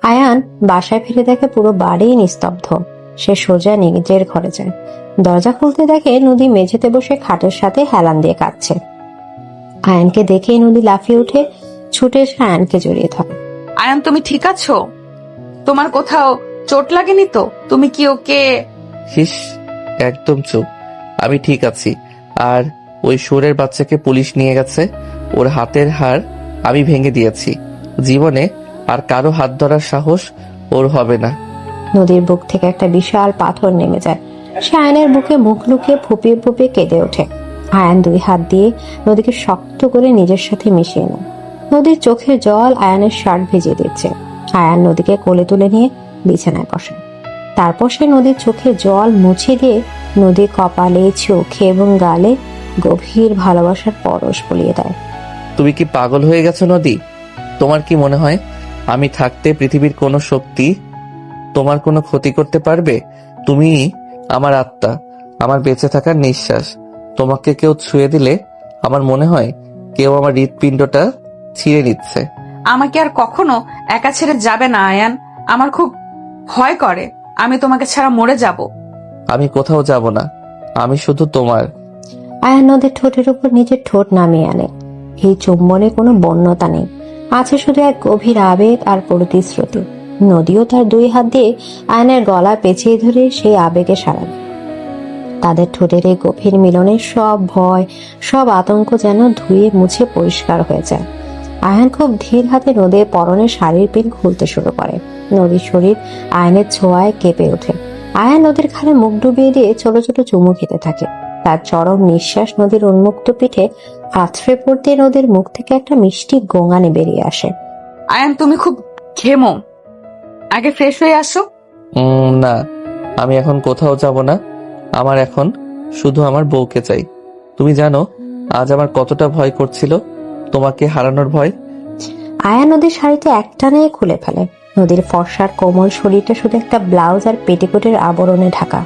আয়ান বাসায় ফিরে দেখে পুরো বাড়ি নিস্তব্ধ। সে সোজা নিজের ঘরে যায়। দরজা খুলতে দেখে নদী মেঝেতে বসে খাটের সাথে হেলান দিয়ে কাঁদছে। আয়ানকে দেখেই নদী লাফিয়ে উঠে ছুটে এসে আয়ানকে জড়িয়ে ধরে। আয়ান তুমি ঠিক আছো? তোমার কোথাও চোট লাগেনি তো? তুমি কি ওকে? হিস, একদম চুপ। আমি ঠিক আছি। আর ওই সুরের বাচ্চাকে পুলিশ নিয়ে গেছে। ওর হাতের হাড় আমি ভেঙে দিয়েছি। জীবনে আর কারো হাত ধরার সাহস ওর হবে না। নদীর বুক থেকে একটা বিশাল পাথর নেমে যায়। সে আয়নের বুকে মুখ লুকিয়ে ফুপিয়ে ফুপিয়ে কেঁদে ওঠে। আয়ান 2 হাত দিয়ে নদীকে শক্ত করে নিজের সাথে মিশিয়ে নেয়। নদীর চোখের জল আয়ানের শার্ট ভিজিয়ে দিচ্ছে। আয়ান নদীকে কোলে তুলে নিয়ে বিছানায় বসে। তারপর সে নদীর চোখে জল মুছে দিয়ে নদীর কপালে, চোখে এবং গালে গভীর ভালোবাসার পরশ বলিয়ে দেয়। তুমি কি পাগল হয়ে গেছো নদী? তোমার কি মনে হয় আমি থাকতে পৃথিবীর কোনো শক্তি তোমার কোনো ক্ষতি করতে পারবে? তুমি আমার আত্মা, আমার বেঁচে থাকার নিঃশ্বাস। তোমাকে কেউ ছুঁয়ে দিলে আমার মনে হয় কেউ আমার হৃৎপিণ্ডটা ছিঁড়ে নিচ্ছে। আমাকে আর কখনো একা ছেড়ে যাবে না আয়ান। আমার খুব ভয় করে আমি তোমাকে ছাড়া মরে যাব। আমি কোথাও যাব না, আমি শুধু তোমার। আয়ান নদীর ঠোঁটের উপর নিজের ঠোঁট নামিয়ে আনে। এই চুম্বনে কোনো বন্যতা নেই, আছে শুধু এক গভীর আবেগ আর প্রতিশ্রুতি। নদীও তার 2 হাত দিয়ে আয়নের গলা পেঁচিয়ে ধরে সেই আবেগে সাড়া দেয়। তাদের ঠোঁটের এই গভীর মিলনে সব ভয়, সব আতঙ্ক যেন ধুয়ে মুছে পরিষ্কার হয়ে যায়। আয়ান খুব ধীর হাতে নদীর পরনের শাড়ির পিন খুলতে শুরু করে। নদীর শরীর আয়নের ছোঁয়ায় কেঁপে ওঠে। আয়ান নদীর ঘাড়ে মুখ ডুবিয়ে দিয়ে ছোট ছোট চুমু খেতে থাকে। তার চরম নিঃশ্বাস নদীর উন্মুক্ত পিঠে আছড়ে পড়তে নদীর মুখ থেকে একটা মিষ্টি গোঙানি বেরিয়ে আসে। আয়ান তুমি খুব ঘেমো, আগে ফ্রেশ হয়ে আসো। না, আমি এখন কোথাও যাব না। আমার এখন শুধু আমার বউকে চাই। তুমি জানো আজ আমার কতটা ভয় করছিল, তোমাকে হারানোর ভয়। আয়ান নদীর শাড়িতে একটানে খুলে ফেলে। নদীর ফর্সার কোমল শরীরটা শুধু একটা ব্লাউজ আর পেটিকোটের আবরণে ঢাকা।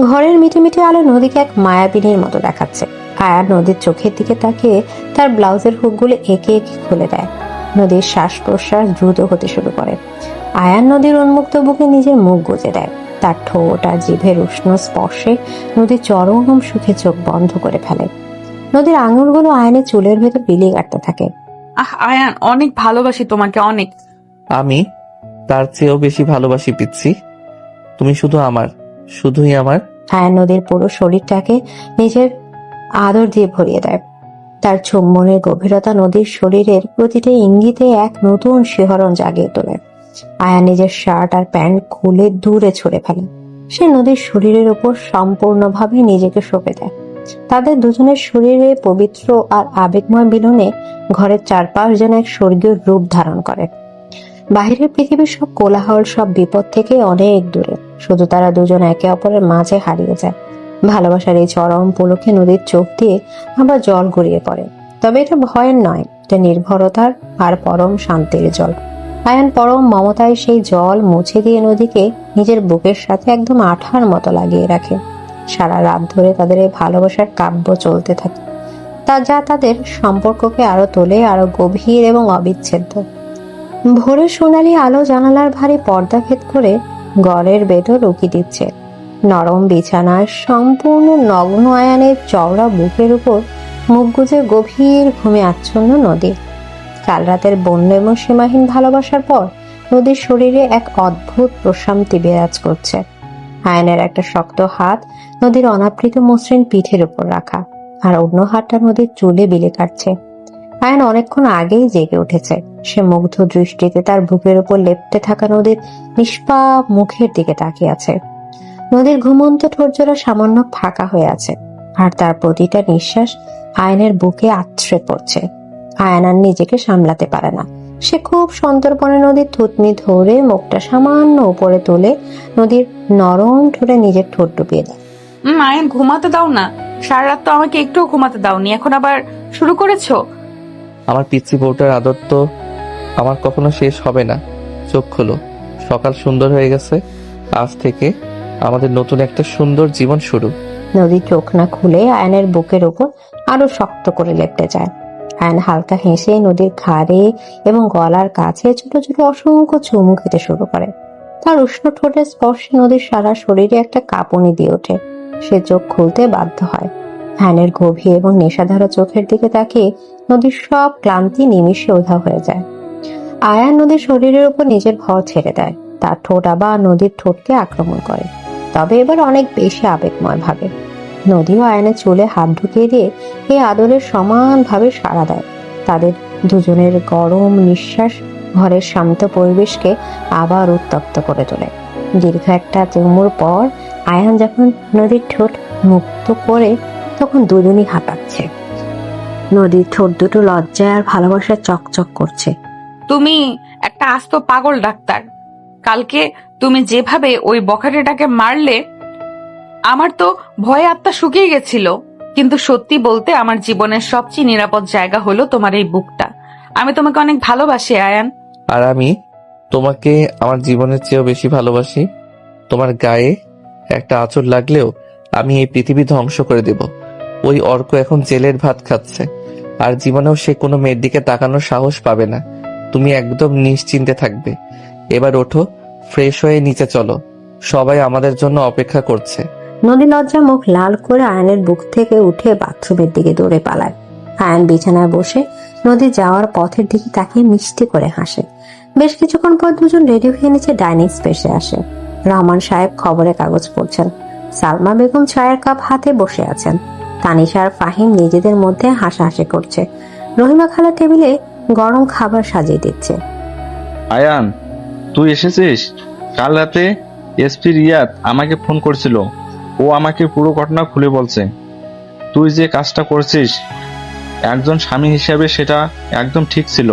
ঘরের মিটিমিটি আলো নদীকে এক মায়াবিনীর মতো দেখাচ্ছে। আয়ান নদীর চোখের দিকে তাকিয়ে তার ব্লাউজের হুকগুলো একে একে খুলে দেয়। নদীর শ্বাস প্রশ্বাস দ্রুত হতে শুরু করে। আয়ান নদীর উন্মুক্ত বুকে নিজের মুখ গুজে দেয়। তার ঠোঁট আর জিভের উষ্ণ স্পর্শে নদীর চরম সুখে চোখ বন্ধ করে ফেলে। নদীর আঙুলগুলো আয়নের চুলের ভেতর বিলি কাটতে থাকে। আয়ান অনেক ভালোবাসি তোমাকে, অনেক। আমি তার চেয়েও বেশি ভালোবাসি পিচ্ছি। তুমি শুধু আমার, শুধুই আমার। আয়ান নদীর পুরো শরীরটাকে নিজের আদর দিয়ে ভরিয়ে দেয়। তার চুম্বনের গভীরতা নদীর শরীরের প্রতিটি ইঙ্গিতে এক নতুন শিহরণ জাগিয়ে তোলে। আয়া নিজের শার্ট আর প্যান্ট খুলে দূরে ছুড়ে ফেলে। সে নদীর শরীরের উপর সম্পূর্ণভাবে নিজেকে সঁপে দেয়। তাদের দুজনের শরীরে পবিত্র আর আবেগময় মিলনে ঘরের চারপাশ যেন এক স্বর্গীয় রূপ ধারণ করে। বাহিরের পৃথিবীর সব কোলাহল, সব বিপদ থেকে অনেক দূরে শুধু তারা দুজন একে অপরের মাঝে হারিয়ে যায়। ভালোবাসার এই চরম পুলকে নদীর চোখ দিয়ে আবার জল গড়িয়ে পড়ে। তবে এটা ভয়ের নয়, এটা নির্ভরতার আর পরম শান্তির জল। আয়ান পরম মমতায় সেই জল মুছে দিয়ে নদীকে নিজের বুকের সাথে একদম আঠার মতো লাগিয়ে রাখে। সারা রাত ধরে তাদের এই ভালোবাসার কাব্য চলতে থাকে, যা তাদের সম্পর্ককে আরো তোলে আরো গভীর এবং অবিচ্ছেদ্য। ভোরের সোনালি আলো জানালার ভারী পর্দা ভেদ করে ঘরের ভেতর উকি দিচ্ছে। নরম বিছানায় সম্পূর্ণ নগ্ন আয়ানের চওড়া বুকের উপর মুখ গুজে গভীর ঘুমে আচ্ছন্ন নদী। কাল রাতের বন্য এবং সীমাহীন ভালোবাসার পর নদীর শরীরে এক অদ্ভুত প্রশান্তি বিরাজ করছে। আয়নের একটা শক্ত হাত নদীর অনাবৃত মসৃণ পিঠের উপর রাখা, আর অন্য হাতটা নদীর চুলে বিলে কাটছে। আয়ন অনেকক্ষণ আগেই জেগে উঠেছে। সে মুগ্ধ দৃষ্টিতে তার বুকের উপর লেপ্টে থাকা নদীর নিষ্পাপ মুখের দিকে তাকিয়ে আছে। নদীর ঘুমন্ত ঠোঁটজোড়া সামান্য ফাঁকা হয়ে আছে, আর তার প্রতিটা নিঃশ্বাস আয়নের বুকে আছড়ে পড়ছে। আয়ন আর নিজেকে সামলাতে পারে না। সে খুব সন্তর্পণে নদীর থুতনি ধরে মুখটা সামান্য উপরে তুলে নদীর নরম ঠোঁটে নিজের ঠোঁট ডুবিয়ে দেয়। আয়ান, ঘুমাতে দাও না। সারা রাত তো আমাকে একটুও ঘুমাতে দাওনি, এখন আবার শুরু করেছো? আমার পিচ্ছি বউটার আদর তো আমার কখনো শেষ হবে না। চোখ খোলো, সকাল সুন্দর হয়ে গেছে। আজ থেকে আমাদের নতুন একটা সুন্দর জীবন শুরু। নদী চোখ না খুলে আয়নের বুকের উপর আরো শক্ত করে লেপটে যায়। আয়ন হালকা হেসে নদীর ঘাড়ে এবং গলার কাছে ছোট ছোট অসংখ্য চুমু খেতে শুরু করে। তার উষ্ণ ঠোঁটের স্পর্শে নদীর সারা শরীরে একটা কাঁপুনি দিয়ে ওঠে। সে চোখ খুলতে বাধ্য হয়। আয়নের গভীর এবং নেশাধরা চোখের দিকে তাকিয়ে নদীর সব ক্লান্তি নিমিষে উধাও হয়ে যায়। আয়ান নদীর শরীরের উপর নিজের ভর ছেড়ে দেয়। তার ঠোঁট আবার নদীর ঠোঁটকে আক্রমণ করে, তবে এবার অনেক বেশি আবেগময় ভাবে। নদীও আয়নের চুলে হাত ঢুকিয়ে দিয়ে এই আদরের সমানভাবে সাড়া দেয়। তাদের দুজনের গরম নিঃশ্বাস ঘরের শান্ত পরিবেশকে আবার উত্তপ্ত করে তোলে। দীর্ঘ একটা চুমুর পর আয়ান যখন নদীর ঠোঁট মুক্ত করে, তখন দুজনই হাঁপাচ্ছে। নদীর ঠোঁট দুটো লজ্জায় আর ভালোবাসায় চকচক করছে। তুমি একটা আস্ত পাগল ডাক্তার। কালকে তুমি যেভাবে ওই বখাটেটাকে মারলে, আমার তো ভয়ে আত্মা শুকিয়ে গেছিল। কিন্তু সত্যি বলতে আমার জীবনের সবচেয়ে নিরাপদ জায়গা হলো তোমার এই বুকটা। আমি তোমাকে অনেক ভালোবাসি আয়ান। আর আমি তোমাকে আমার জীবনের চেয়েও বেশি ভালোবাসি। তোমার গায়ে একটা আঁচড় লাগলেও আমি এই পৃথিবী ধ্বংস করে দেব। ওই অর্ক এখন জেলের ভাত খাচ্ছে, আর জীবনেও সে কোনো মেয়ের দিকে তাকানোর সাহস পাবে না। তুমি একদম নিশ্চিন্তে থাকবে। এবার ওঠো, ফ্রেশ হয়ে নিচে চলো, সবাই আমাদের জন্য অপেক্ষা করছে। নদী লজ্জা মুখ লাল করে আয়নের বুক থেকে উঠে বাথরুমের দিকে দৌড়ে পালায়। আয়ন বিছানায় বসে নদী যাওয়ার পথের দিকে তাকিয়ে মিষ্টি করে হাসে। বেশ কিছুক্ষণ পর দুজন রেডি হয়ে নিচে ডাইনিং স্পেসে আসে। রহমান সাহেব খবরের কাগজ পড়ছেন। সালমা বেগম চায়ের কাপ হাতে বসে আছেন। তানিশা আর ফাহিম নিজেদের মধ্যে হাসাহাসি করছে। রহিমা খালা টেবিলে গরম খাবার সাজিয়ে দিচ্ছে। আয়ান, তুই এসেছিস? কাল রাতে এসপি রিয়াদ আমাকে ফোন করছিল। ও আমাকে পুরো ঘটনা খুলে বলছে। তুই যে কাজটা করছিস একজন স্বামী হিসেবে সেটা একদম ঠিক ছিল।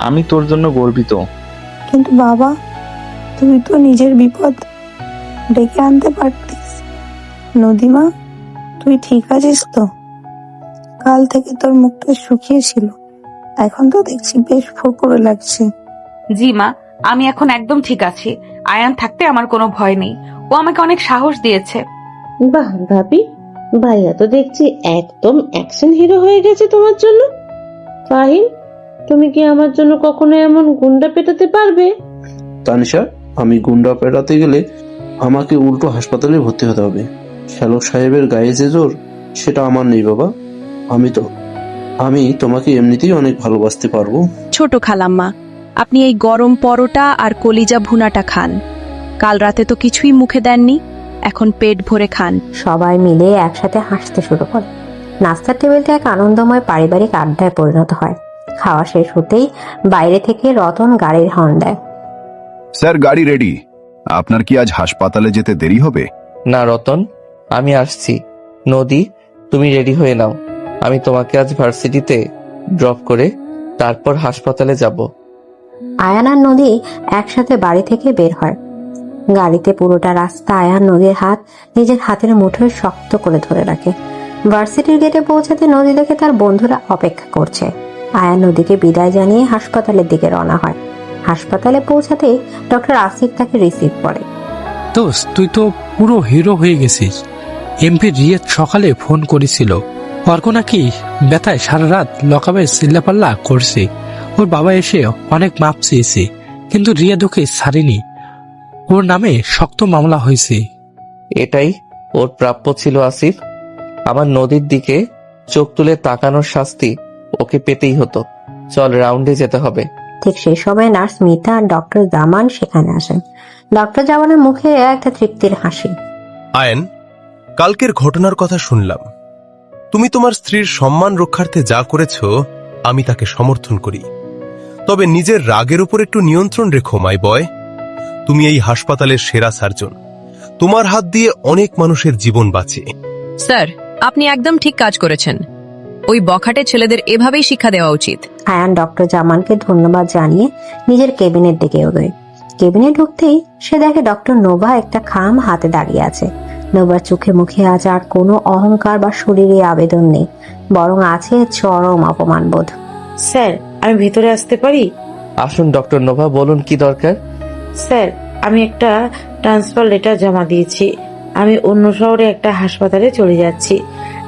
আমি তোর জন্য গর্বিত। কিন্তু বাবা, তুই তো নিজের বিপদ ডেকে আনতে পারতিস। নদীমা, তুই ঠিক আছিস তো? কাল থেকে তোর মুখটা শুকিয়ে ছিল, এখন তো দেখছি বেশ ফুরফুরে লাগছে। জি মা, আমি এখন একদম ঠিক আছি। আয়ান থাকতে আমার কোনো ভয় নেই। ও আমাকে অনেক সাহস দিয়েছে। বাহ ভাবি, ভাইয়া তো দেখছি একদম অ্যাকশন হিরো হয়ে গেছে তোমার জন্য। ফাহিম, তুমি কি আমার জন্য কখনো এমন গুন্ডা পেটাতে পারবে? তানিশা, আমি গুন্ডা পেটাতে গেলে আমাকে উল্টো হাসপাতালে ভর্তি হতে হবে। শ্যালক সাহেবের গায়ে যে জোর, সেটা আমার নেই বাবা। আমি তোমাকে এমনিতেই অনেক ভালোবাসতে পারবো। ছোট খালাম্মা, আপনি এই গরম পরোটা আর কলিজা ভুনাটা খান। কাল রাতে তো কিছুই মুখে দেননি, এখন পেট ভরে খান। সবাই মিলে একসাথে হাসতে শুরু করে। নাস্তার টেবিলটা এক আনন্দময় পারিবারিক আড্ডায় পরিণত হয়। খাওয়া শেষ হতেই বাইরে থেকে রতন গাড়ির হর্ন দেয়। স্যার, গাড়ি রেডি। আপনার কি আজ হাসপাতালে যেতে দেরি হবে? না রতন, আমি আসছি। নদী, তুমি রেডি হয়ে নাও, আমি তোমাকে আজ ভার্সিটিতে ড্রপ করে তারপর হাসপাতালে যাব। আয়ান আর নদী একসাথে বাড়ি থেকে বের হয়। গাড়িতে পুরোটা রাস্তা আয়ান নদীর হাত নিজের হাতের মুঠোয় শক্ত করে ধরে রাখে। ভার্সিটির গেটে পৌঁছাতে নদী দেখে তার বন্ধুরা অপেক্ষা করছে। আয়ান নদীকে বিদায় জানিয়ে হাসপাতালের দিকে রওনা হয়। হাসপাতালে পৌঁছাতে ডক্টর আসিফ তাকে রিসিভ করে। দোস্ত, তুই তো পুরো হিরো হয়ে গেছিস। এমপি রিয়াদ সকালে ফোন করেছিল, অর্ক নাকি ব্যথায় সারা রাত লকাবে চিল্লাপাল্লা করছে। ওর বাবা এসে অনেক মাপ চেয়েছে, কিন্তু রিয়াদ ওকে ছাড়েনি। ওর নামে শক্ত মামলা হয়েছে। এটাই ওর প্রাপ্য ছিল আসিফ। আমার নদীর দিকে চোখ তুলে তাকানোর শাস্তি ওকে পেতেই হতো। চল, রাউন্ডে যেতে হবে। ঠিক সেই সময় নার্স মিতা আর ডক্টর জামান সেখানে আসেন। ডক্টর জামানের মুখে একটা তৃপ্তির হাসি। আয়ন, কালকের ঘটনার কথা শুনলাম। তুমি তোমার স্ত্রীর সম্মান রক্ষার্থে যা করেছ, আমি তাকে সমর্থন করি। তবে নিজের রাগের উপর একটু নিয়ন্ত্রণ রেখো মাই বয়। তুমি এই হাসপাতালের সেরা সার্জন। তোমার হাত দিয়ে অনেক মানুষের জীবন বাঁচে। স্যার, আপনি একদম ঠিক কাজ করেছেন। ওই বখাটে ছেলেদের এভাবেই শিক্ষা দেওয়া উচিত। আয়ান ডক্টর জামানকে ধন্যবাদ জানিয়ে নিজের কেবিনের দিকে এগোয়। কেবিনে ঢুকতেই সে দেখে ডক্টর নোভা একটা খাম হাতে দাঁড়িয়ে আছে। নোভার চোখে মুখে আজ আর কোনো অহংকার বা শরীরে আবেদন নেই, বরং আছে চরম অপমানবোধ। স্যার, আমি ভেতরে আসতে পারি? আসুন ডক্টর নোভা, বলুন কি দরকার? স্যার, আমি একটা ট্রান্সফার লেটার জমা দিয়েছি। আমি অন্য শহরে একটা হাসপাতালে চলে যাচ্ছি।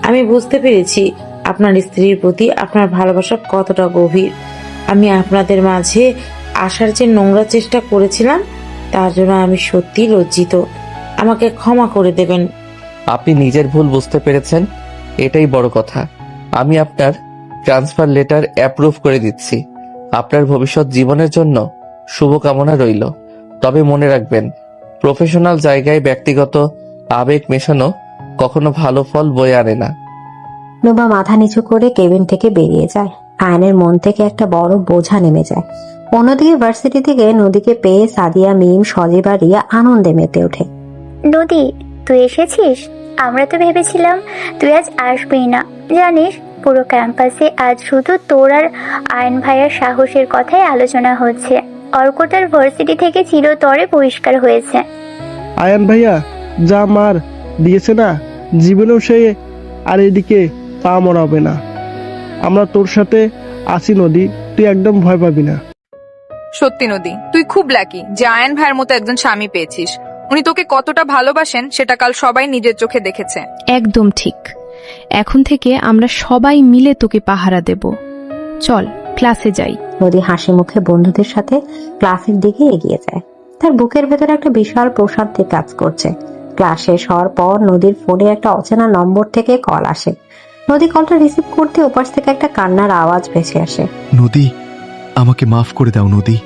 আমি বুঝতে পেরেছি আপনার স্ত্রীর প্রতি আপনার ভালোবাসা কতটা গভীর। আমি আপনাদের মাঝে আসার যে নোংরা চেষ্টা করেছিলাম, তার জন্য আমি সত্যি লজ্জিত। আমাকে ক্ষমা করে দেবেন। আপনি নিজের ভুল বুঝতে পেরেছেন, এটাই বড় কথা। আমি আপনার ট্রান্সফার লেটার অ্যাপ্রুভ করে দিচ্ছি। আপনার ভবিষ্যৎ জীবনের জন্য শুভকামনা রইল। তবে মনে রাখবেন, প্রফেশনাল জায়গায় ব্যক্তিগত আবেগ মেশানো কখনো ভালো ফল বয়ে আনে না। নোভা মাথা নিচু করে কেবিন থেকে বেরিয়ে যায়। আয়নের মন থেকে একটা বড় বোঝা নেমে যায়। অন্যদিকে ভার্সিটি থেকে নদীকে পেয়ে সাদিয়া, মিম, সজীব আর রিয়া আনন্দে মেতে ওঠে। নদী, তুই এসেছিস? আমরা তো ভেবেছিলাম তুই আজ আসবি না। জানিস, পুরো ক্যাম্পাসে আজ শুধু তোর আর আয়ন ভাইয়ের সাহসের কথাই আলোচনা হচ্ছে। অর্কটার ভার্সিটি থেকে চিরতরে বহিষ্কার হয়েছে। আয়ান ভাইয়া যা মার দিয়েছে না, জীবনেও সে আর এদিকে পা মরাবে না। আমরা তোর সাথে আছি নদী, তুই একদম ভয় পাবি না। সত্যি নদী, তুই খুব লাকি যে আয়ন ভাইয়ের মতো একজন স্বামী পেয়েছিস। উনি তোকে কতটা ভালোবাসেন সেটা কাল সবাই নিজের চোখে দেখেছে। একদম ঠিক। এখন থেকে আমরা সবাই মিলে তোকে পাহারা দেব। চল, ক্লাসে যাই। নদী হাসি মুখে বন্ধুদের সাথে ক্লাসের দিকে এগিয়ে যায়। তার বুকের ভেতরে একটা বিশাল প্রশান্তি কাজ করছে। ক্লাস শেষ হওয়ার পর নদীর ফোনে একটা অচেনা নম্বর থেকে কল আসে। নদী কলটা রিসিভ করতে ওপাশ থেকে একটা কান্নার আওয়াজ ভেসে আসে। নদী, আমাকে মাফ করে দাও নদী।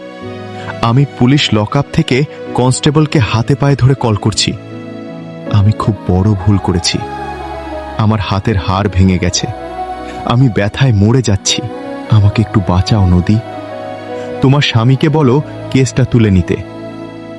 আমি পুলিশ লকআপ থেকে কনস্টেবলকে হাতে পায়ে ধরে কল করছি। আমি খুব বড় ভুল করেছি। আমার হাতের হাড় ভেঙে গেছে। আমি ব্যথায় মরে যাচ্ছি। আমাকে একটু বাঁচাও নদী। তোমার স্বামীকে বলো কেসটা তুলে নিতে।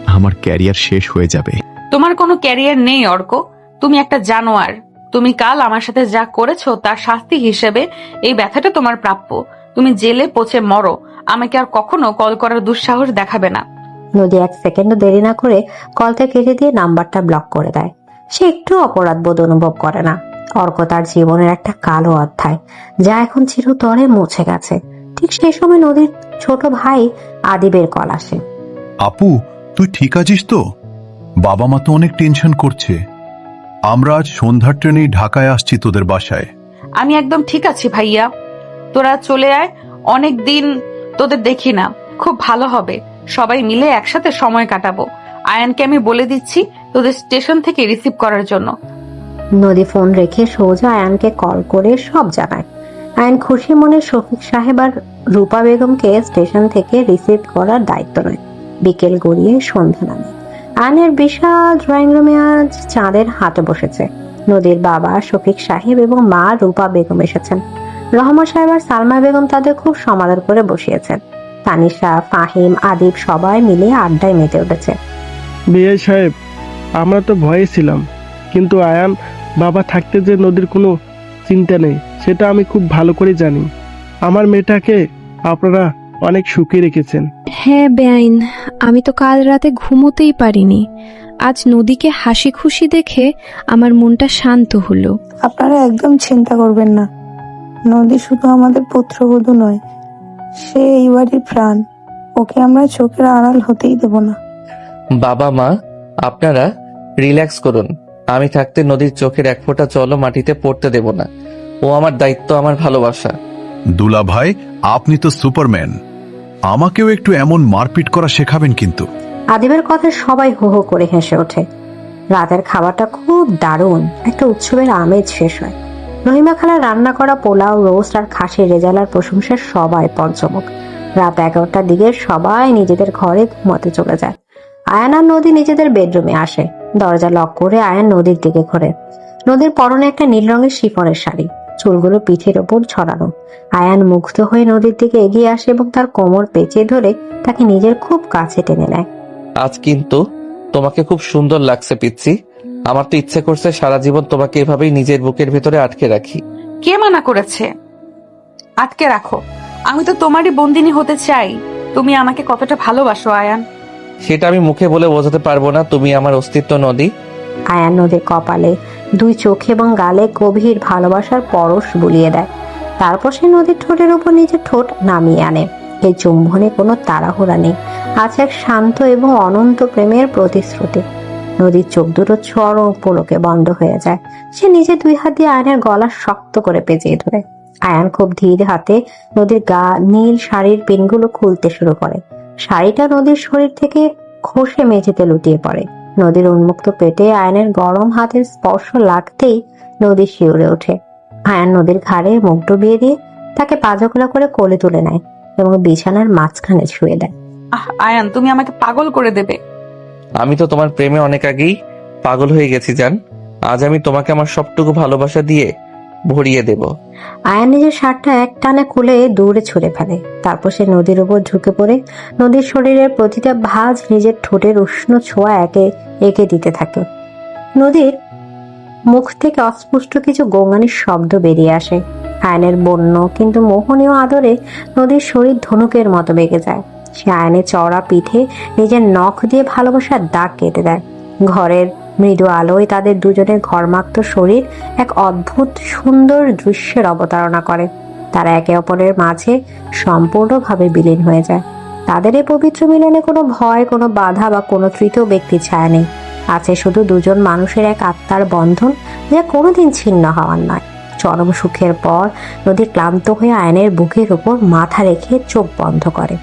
আমার ক্যারিয়ার শেষ হয়ে যাবে। তোমার কোনো ক্যারিয়ার নেই অর্ক। তুমি একটা জানোয়ার। তুমি কাল আমার সাথে যা করেছো তার শাস্তি হিসেবে এই ব্যথাটা তোমার প্রাপ্য। তুমি জেলে পচে মরো। আমাকে আর কখনো কল করার দুঃসাহস দেখাবে না। নদী এক সেকেন্ডও দেরি না করে কলটা কেটে দিয়ে নাম্বারটা ব্লক করে দেয়। সে একটু অপরাধ বোধ অনুভব করে না। অর্ক তার জীবনের একটা কালো অধ্যায়, যা এখন চিরতরে মুছে গেছে। ঠিক সেই সময় নদীর ছোট ভাই আদিবের কল আসে। আপু, তুই ঠিক আছিস তো? বাবা মা তো অনেক টেনশন করছে। আমরা আজ সন্ধ্যার ট্রেনেই ঢাকায় আসছি তোদের বাসায়। আমি একদম ঠিক আছি ভাইয়া, তোরা চলে আয়। অনেক দিন তোদের দেখি না, খুব ভালো হবে। সবাই মিলে একসাথে সময় কাটাবো। আয়ানকে আমি বলে দিচ্ছি তোদের স্টেশন থেকে রিসিভ করার জন্য। নদী ফোন রেখে সোজা আয়ানকে কল করে সব জানায়। আয়ান খুশি মনে শফিক সাহেব আর রূপা বেগমকে স্টেশন থেকে রিসিভ করার দায়িত্ব নেয়। বিকেল গড়িয়ে সন্ধ্যা নামে। আয়নের বিশাল ড্রয়িং রুমে আজ চাঁদের হাটে বসেছে। নদীর বাবা শফিক সাহেব এবং মা রূপা বেগম এসেছেন। রহমান সাহেব আর সালমা বেগম তাদের খুব সমাদর করে বসিয়েছেন। তানিশা, ফাহিম, আদিব সবাই মিলে আড্ডায় মেতে উঠেছে। বিআই সাহেব, আমরা তো ভয়ে ছিলাম, কিন্তু আয়ান বাবা থাকতে যে নদীর কোনো চিন্তা নেই সেটা আমি খুব ভালো করে জানি। আমার মেয়েটাকে আপনারা অনেক সুখী রেখেছেন। হ্যাঁ বেআইন, আমি তো কাল রাতে ঘুমোতেই পারিনি। আজ নদীকে হাসি খুশি দেখে আমার মনটা শান্ত হলো। আপনারা একদম চিন্তা করবেন না, নদী শুধু আমাদের পুত্রবধূ নয়, সে এই বাড়ির প্রাণ। ওকে আমরা চোখের আড়াল হতেই দেব না। বাবা মা, আপনারা রিল্যাক্স করুন। আমি থাকতে নদীর চোখের এক ফোঁটা জলও মাটিতে পড়তে দেব না। ও আমার দায়িত্ব, আমার ভালোবাসা। দুলা ভাই, আপনি তো সুপারম্যান। আমাকেও একটু এমন মারপিট করা শেখাবেন কিন্তু। আদিবের কথা সবাই হো হো করে হেসে ওঠে। রাতের খাবারটা খুব দারুণ, একটা উৎসবের আমেজ শেষ হয়। রহিমা খালার রান্না করা পোলাও, রোস্ট আর খাসির রেজালার প্রশংসায় সবাই পঞ্চমুখ। রাত 11টার দিকে সবাই নিজেদের ঘরে ঘুমাতে চলে যায়। আয়ান আর নদী নিজেদের বেডরুমে আসে। দরজা লক করে আয়ান নদীর দিকে ঘোরে। নদীর পরনে একটা নীল রঙের শিফনের শাড়ি, চুলগুলো পিঠের ওপর ছড়ানো। আয়ান মুগ্ধ হয়ে নদীর দিকে এগিয়ে আসে এবং তার কোমর পেঁচিয়ে ধরে তাকে নিজের খুব কাছে টেনে নেয়। আজ কিন্তু তোমাকে খুব সুন্দর লাগছে পিচ্ছি। আমার তো ইচ্ছে করছে সারা জীবন তোমাকে এভাবেই নিজের বুকের ভেতরে আটকে রাখি। কে মানা করেছে? আটকে রাখো, আমি তো তোমারই বন্দিনী হতে চাই। তুমি আমাকে কতটা ভালোবাসো আয়ান। সেটা আমি মুখে বলে বোঝাতে পারবো না। তুমি আমার অস্তিত্ব নদী। আয়ান নদীর কপালে, দুই চোখে এবং গালে গভীর ভালোবাসার পরশ বুলিয়ে দেয়। তারপর সে নদীর ঠোঁটের উপর নিজের ঠোঁট নামিয়ে আনে। এই চুম্বনে কোনো তাড়াহুড়া নেই, আছে এক শান্ত এবং অনন্ত প্রেমের প্রতিশ্রুতি। নদীর চোখ দুটো চরম পলকে বন্ধ হয়ে যায়। সে নিজে দুই হাত দিয়ে আয়নের গলা শক্ত করে পেঁচিয়ে ধরে। আয়ান খুব ধীর হাতে নদীর নীল শাড়ির পিনগুলো খুলতে শুরু করে। শাড়িটা নদীর শরীর থেকে খসে মেঝেতে লুটিয়ে পড়ে। নদীর উন্মুক্ত পেটে আয়নের গরম হাতের স্পর্শ লাগতেই নদী শিউরে ওঠে। আয়ান নদীর ঘাড়ে মুখ ডুবিয়ে দিয়ে তাকে পাজকলা করে কোলে তুলে নেয় এবং বিছানার মাঝখানে শুয়ে দেয়। আয়ান, তুমি আমাকে পাগল করে দেবে। আমি তো তোমার প্রেমে অনেক আগেই পাগল হয়ে গেছি জান। আজ আমি তোমাকে আমার সবটুকু ভালোবাসা দিয়ে ভরিয়ে দেব। আয়ান নিজের শার্টটা এক টানে খুলে দূরে ছুঁড়ে ফেলে। তারপর সে নদীর উপর ঝুঁকে পড়ে নদীর শরীরের প্রতিটা ভাঁজ নিজের ঠোঁটের উষ্ণ ছোঁয়া একে দিতে থাকে। নদীর মুখ থেকে অস্পষ্ট কিছু গোঙানির শব্দ বেরিয়ে আসে। আয়নের বন্য কিন্তু মোহনীয় আদরে নদীর শরীর ধনুকের মতো বেগে যায়। সে আয়নের চওড়া পিঠে নিজের নখ দিয়ে ভালোবাসার দাগ কেটে দেয়। ঘরের মৃদু আলোয় তাদের দুজনের ঘর্মাক্ত শরীর এক অদ্ভুত সুন্দর দৃশ্যের অবতারণা করে। তারা একে অপরের মাঝে সম্পূর্ণভাবে বিলীন হয়ে যায়। তাদের এই পবিত্র মিলনে কোনো ভয়, কোনো বাধা বা কোনো তৃতীয় ব্যক্তির ছায়া নেই। আছে শুধু দুজন মানুষের এক আত্মার বন্ধন, যা কোনোদিন ছিন্ন হওয়ার নয়। চরম সুখের পর নদী ক্লান্ত হয়ে আয়নের বুকের উপর মাথা রেখে চোখ বন্ধ করে।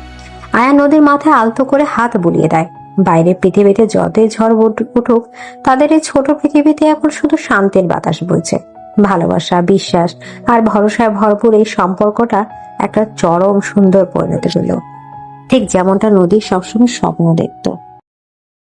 আয়ান নদীর মাথায় আলতো করে হাত বুলিয়ে দেয়। বাইরের পৃথিবীতে যতই ঝড় উঠুক, তাদের এই ছোট পৃথিবীতে এখন শুধু শান্তির বাতাস বইছে। ভালোবাসা, বিশ্বাস আর ভরসায় ভরপুর এই সম্পর্কটা একটা চরম সুন্দর পরিণতি পেল, ঠিক যেমনটা নদী সবসময় স্বপ্ন দেখত।